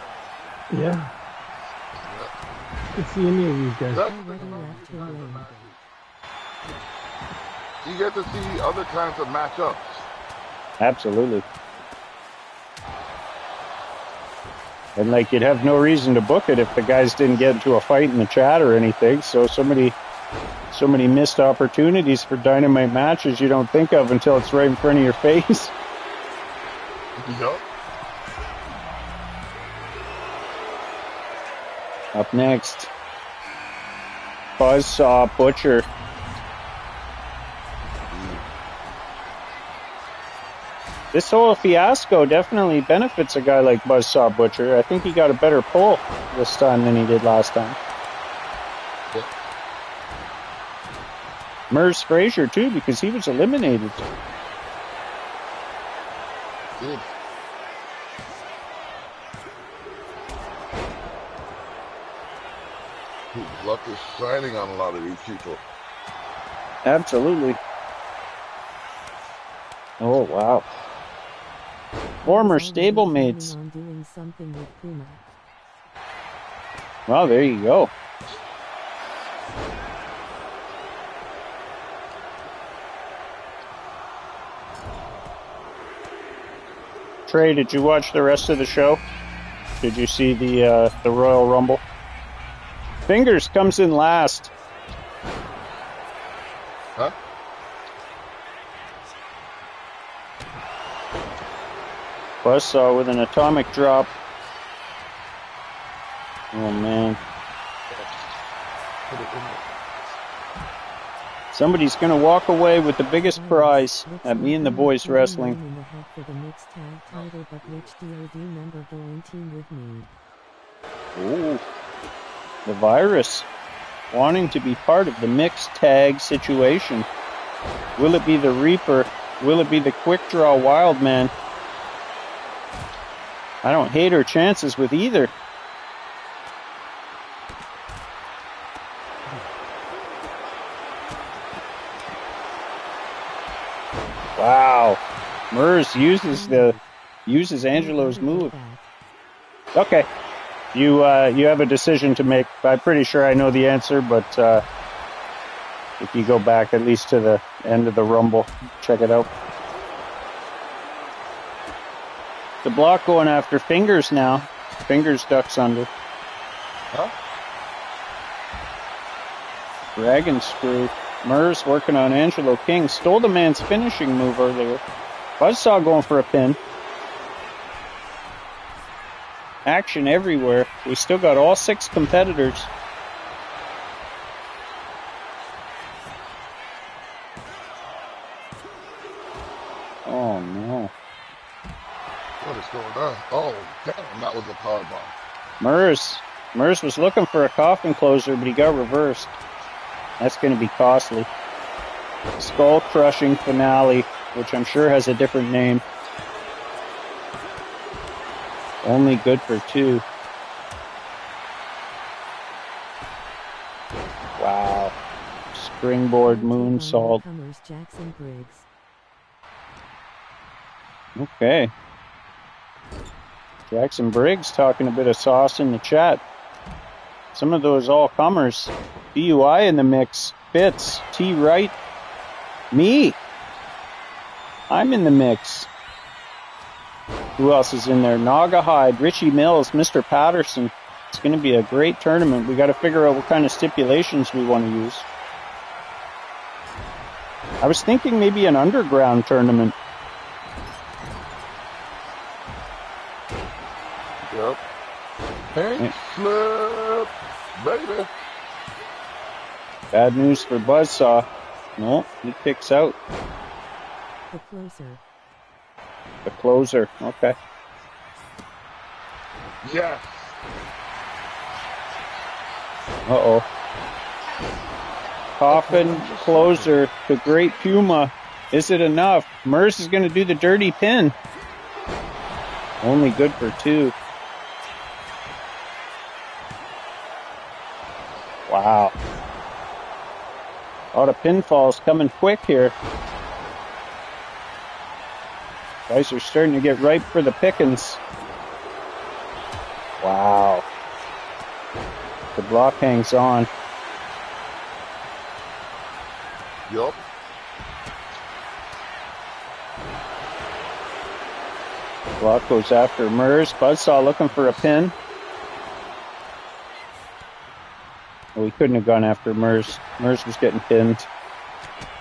Yeah. Let's see any of these guys. That's Already left him alone. You get to see other kinds of matchups. Absolutely. And, like, you'd have no reason to book it if the guys didn't get into a fight in the chat or anything. So many missed opportunities for Dynamite matches you don't think of until it's right in front of your face. Yup. Up next, Buzzsaw Butcher. This whole fiasco definitely benefits a guy like Buzzsaw Butcher. I think he got a better pull this time than he did last time. Yep. Merz Frazier, too, because he was eliminated. Good. Luck is shining on a lot of these people. Absolutely. Oh, wow. Former stablemates. On doing something with Puma. Well, there you go. Trey, did you watch the rest of the show? Did you see the Royal Rumble? Fingers comes in last. Huh? Buzzsaw with an atomic drop. Oh, man. Put it in there. Somebody's going to walk away with the biggest prize Looks at Me like and the I'm Boys not Wrestling. in the head for the mixed tag title, but which DOD member going team with me? Ooh. The Virus. Wanting to be part of the mixed tag situation. Will it be the Reaper? Will it be the Quick Draw Wildman? I don't hate her chances with either. Wow. Merz uses Angelo's move. Okay. You have a decision to make. I'm pretty sure I know the answer, but if you go back at least to the end of the Rumble, check it out. The Block going after Fingers now. Fingers ducks under. Huh? Dragon Screw. Merz working on Angelo King. Stole the man's finishing move earlier. Buzzsaw going for a pin. Action everywhere. We still got all 6 competitors. Oh no. What is going on? Oh, damn, that was a power bomb. Merz was looking for a coffin closer, but he got reversed. That's going to be costly. Skull crushing finale, which I'm sure has a different name. Only good for 2. Wow. Springboard moonsault. Jackson Briggs. Okay. Jackson Briggs talking a bit of sauce in the chat. Some of those all-comers. BUI in the mix. Fitz. T. Wright. Me. I'm in the mix. Who else is in there? Naugahyde, Richie Mills, Mr. Patterson. It's going to be a great tournament. We got to figure out what kind of stipulations we want to use. I was thinking maybe an underground tournament. Yep. Pink slip, baby. Bad news for Buzzsaw. No, he kicks out. The closer. The closer. Okay. Yes. Uh-oh. Coffin, closer, the Great Puma. Is it enough? Merce is going to do the dirty pin. Only good for 2. Wow. A lot of pinfalls coming quick here. Guys are starting to get ripe for the pickings. Wow. The block hangs on. Yup. Block goes after Mers. Buzzsaw looking for a pin. Well, he couldn't have gone after Mers. Mers was getting pinned.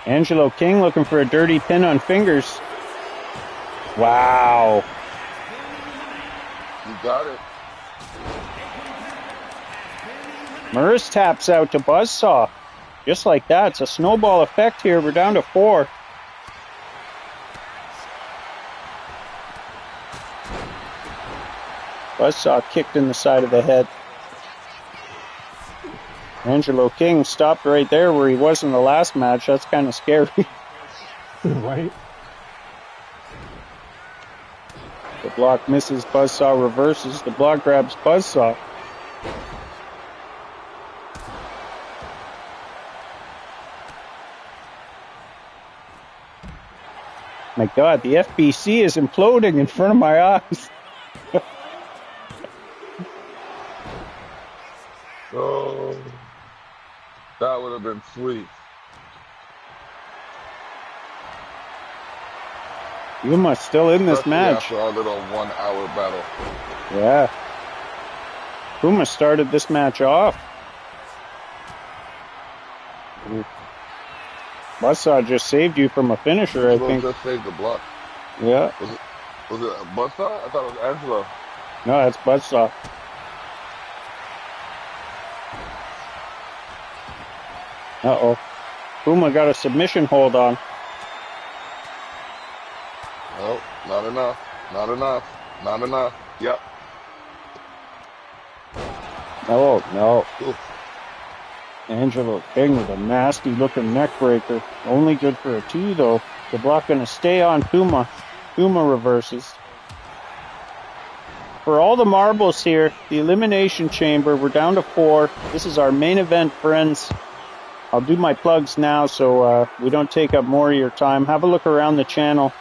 Angelo King looking for a dirty pin on Fingers. Wow. You got it. Mers taps out to Buzzsaw. Just like that. It's a snowball effect here. We're down to 4. Buzzsaw kicked in the side of the head. Angelo King stopped right there where he was in the last match. That's kind of scary. Right? The block misses. Buzzsaw reverses. The block grabs Buzzsaw. My God, the FBC is imploding in front of my eyes. Oh, that would have been sweet. Yuma's still in this Especially match. after our little 1 hour battle. Yeah. Puma started this match off. Buzzsaw just saved you from a finisher, I think. Just saved the block. Yeah. Was it Buzzsaw? I thought it was Angelo. No, that's Buzzsaw. Uh-oh. Puma got a submission hold on. Oh, not enough. Not enough. Not enough. Yep. Oh, no. Oof. Angelo King with a nasty looking neck breaker. Only good for a 2 though. The block gonna stay on Puma. Puma reverses. For all the marbles here, the Elimination Chamber, we're down to 4. This is our main event, friends. I'll do my plugs now so we don't take up more of your time. Have a look around the channel.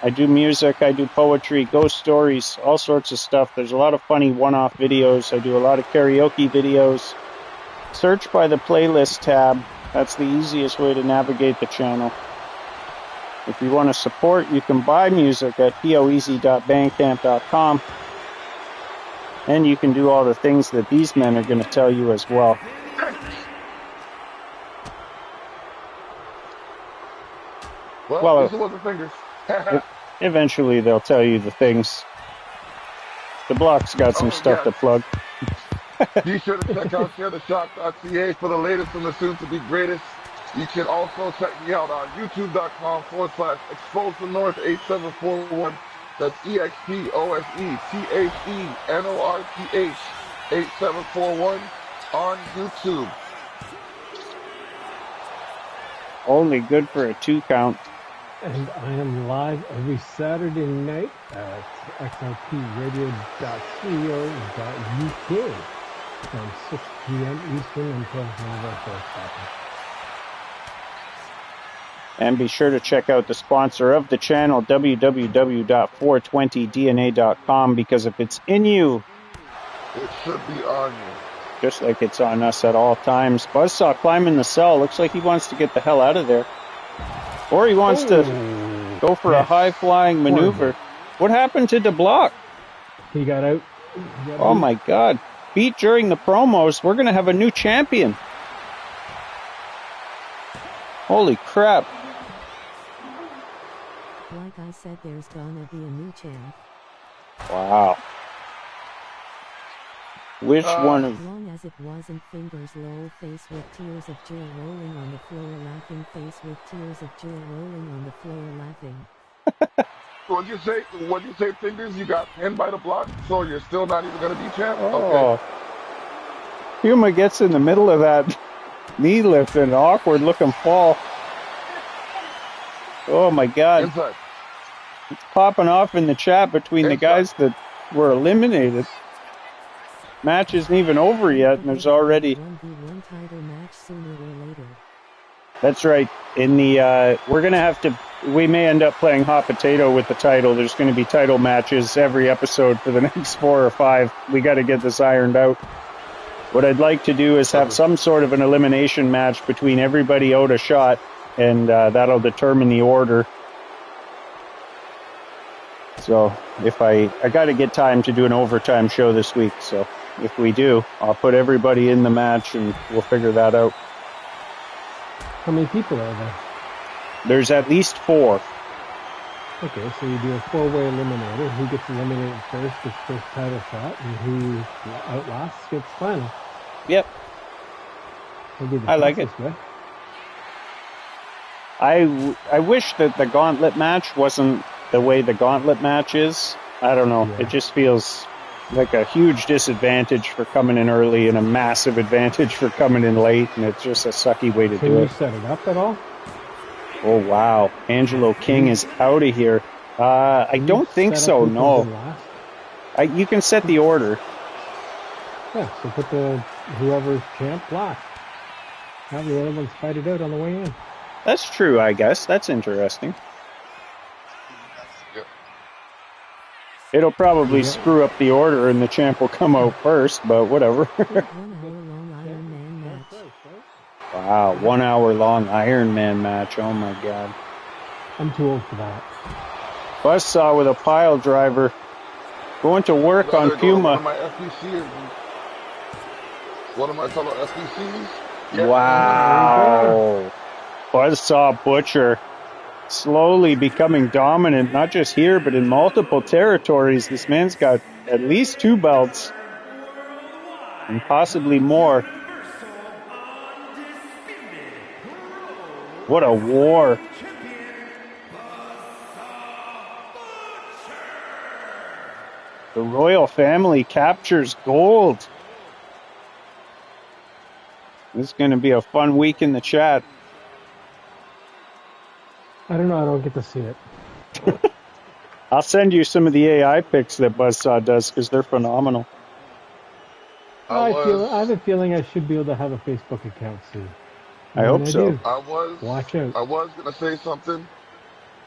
I do music, I do poetry, ghost stories, all sorts of stuff. There's a lot of funny one-off videos. I do a lot of karaoke videos. Search by the playlist tab. That's the easiest way to navigate the channel. If you want to support, you can buy music at poeasy.bandcamp.com. And you can do all the things that these men are going to tell you as well. Well, these are the fingers. Eventually they'll tell you the things. The block's got some stuff to plug. Be sure to check out sharetheshop.ca for the latest and the soon-to-be greatest. You can also check me out on youtube.com/ExposeTheNorth8741. That's EXPOSETHENORTH 8741 on YouTube. Only good for a 2 count. And I am live every Saturday night at xrpradio.co.uk from 6 p.m. Eastern until one of our shows happen. And be sure to check out the sponsor of the channel, www.420dna.com, because if it's in you, it should be on you. Just like it's on us at all times. Buzzsaw climbing the cell. Looks like he wants to get the hell out of there. Or he wants to go for a high-flying maneuver. What happened to DeBlock? He got out. He got Oh beat. my God. Beat during the promos. We're going to have a new champion. Holy crap. Like I said, there's gonna be a new champ. Wow. Which one of... Long as it wasn't fingers lol face with tears of joy rolling on the floor laughing face with tears of joy rolling on the floor laughing. When you say fingers, you got pinned by the block, so you're still not even gonna be champ? Okay. Oh. Puma gets in the middle of that knee lift and an awkward looking fall. Oh my God. Inside. It's popping off in the chat between the guys that were eliminated. Match isn't even over yet, and there's already... 1v1 title match sooner or later. That's right. In the we're gonna have to. We may end up playing hot potato with the title. There's going to be title matches every episode for the next 4 or 5. We got to get this ironed out. What I'd like to do is have some sort of an elimination match between everybody out a shot, and that'll determine the order. So if I got to get time to do an overtime show this week. So if we do, I'll put everybody in the match, and we'll figure that out. How many people are there? There's at least 4. Okay, so you do a 4-way eliminator. Who gets eliminated first gets first title shot, and who outlasts gets final. Yep. I like it. Way. I wish that the gauntlet match wasn't the way the gauntlet match is. I don't know. Yeah. It just feels like a huge disadvantage for coming in early and a massive advantage for coming in late, and it's just a sucky way to do it. Can you set it up at all? Oh, wow. Angelo King is out of here. I don't think so, no. You can set the order. Yeah, so put whoever's champ last. Have the other ones fight it out on the way in. That's true, I guess. That's interesting. It'll probably screw up the order and the champ will come out first, but whatever. 1 hour long Iron Man match. Wow, 1 hour long Iron Man match. Oh my God. I'm too old for that. Buzzsaw with a pile driver. Going to work on Puma. One of my fellow FPCs. Yeah. Wow. Buzzsaw Butcher. Slowly becoming dominant, not just here, but in multiple territories. This man's got at least 2 belts. And possibly more. What a war. The royal family captures gold. This is going to be a fun week in the chat. I don't know. I don't get to see it. I'll send you some of the AI pics that Buzzsaw does because they're phenomenal. I have a feeling I should be able to have a Facebook account soon. I hope so. Watch out. I was going to say something,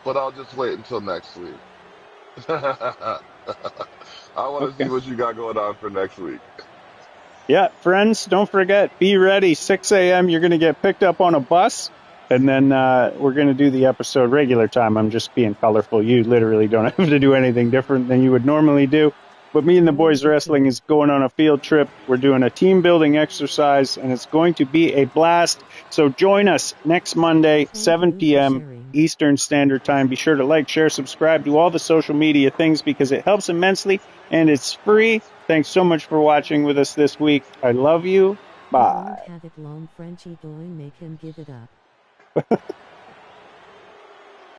but I'll just wait until next week. I want to see what you got going on for next week. Yeah, friends, don't forget, be ready. 6 a.m. You're going to get picked up on a bus, and then we're going to do the episode regular time. I'm just being colorful. You literally don't have to do anything different than you would normally do. But me and the boys wrestling is going on a field trip. We're doing a team building exercise, and it's going to be a blast. So join us next Monday, 7 p.m. Eastern Standard Time. Be sure to like, share, subscribe to all the social media things because it helps immensely, and it's free. Thanks so much for watching with us this week. I love you. Bye. Have it long, Frenchie, going, make him give it up.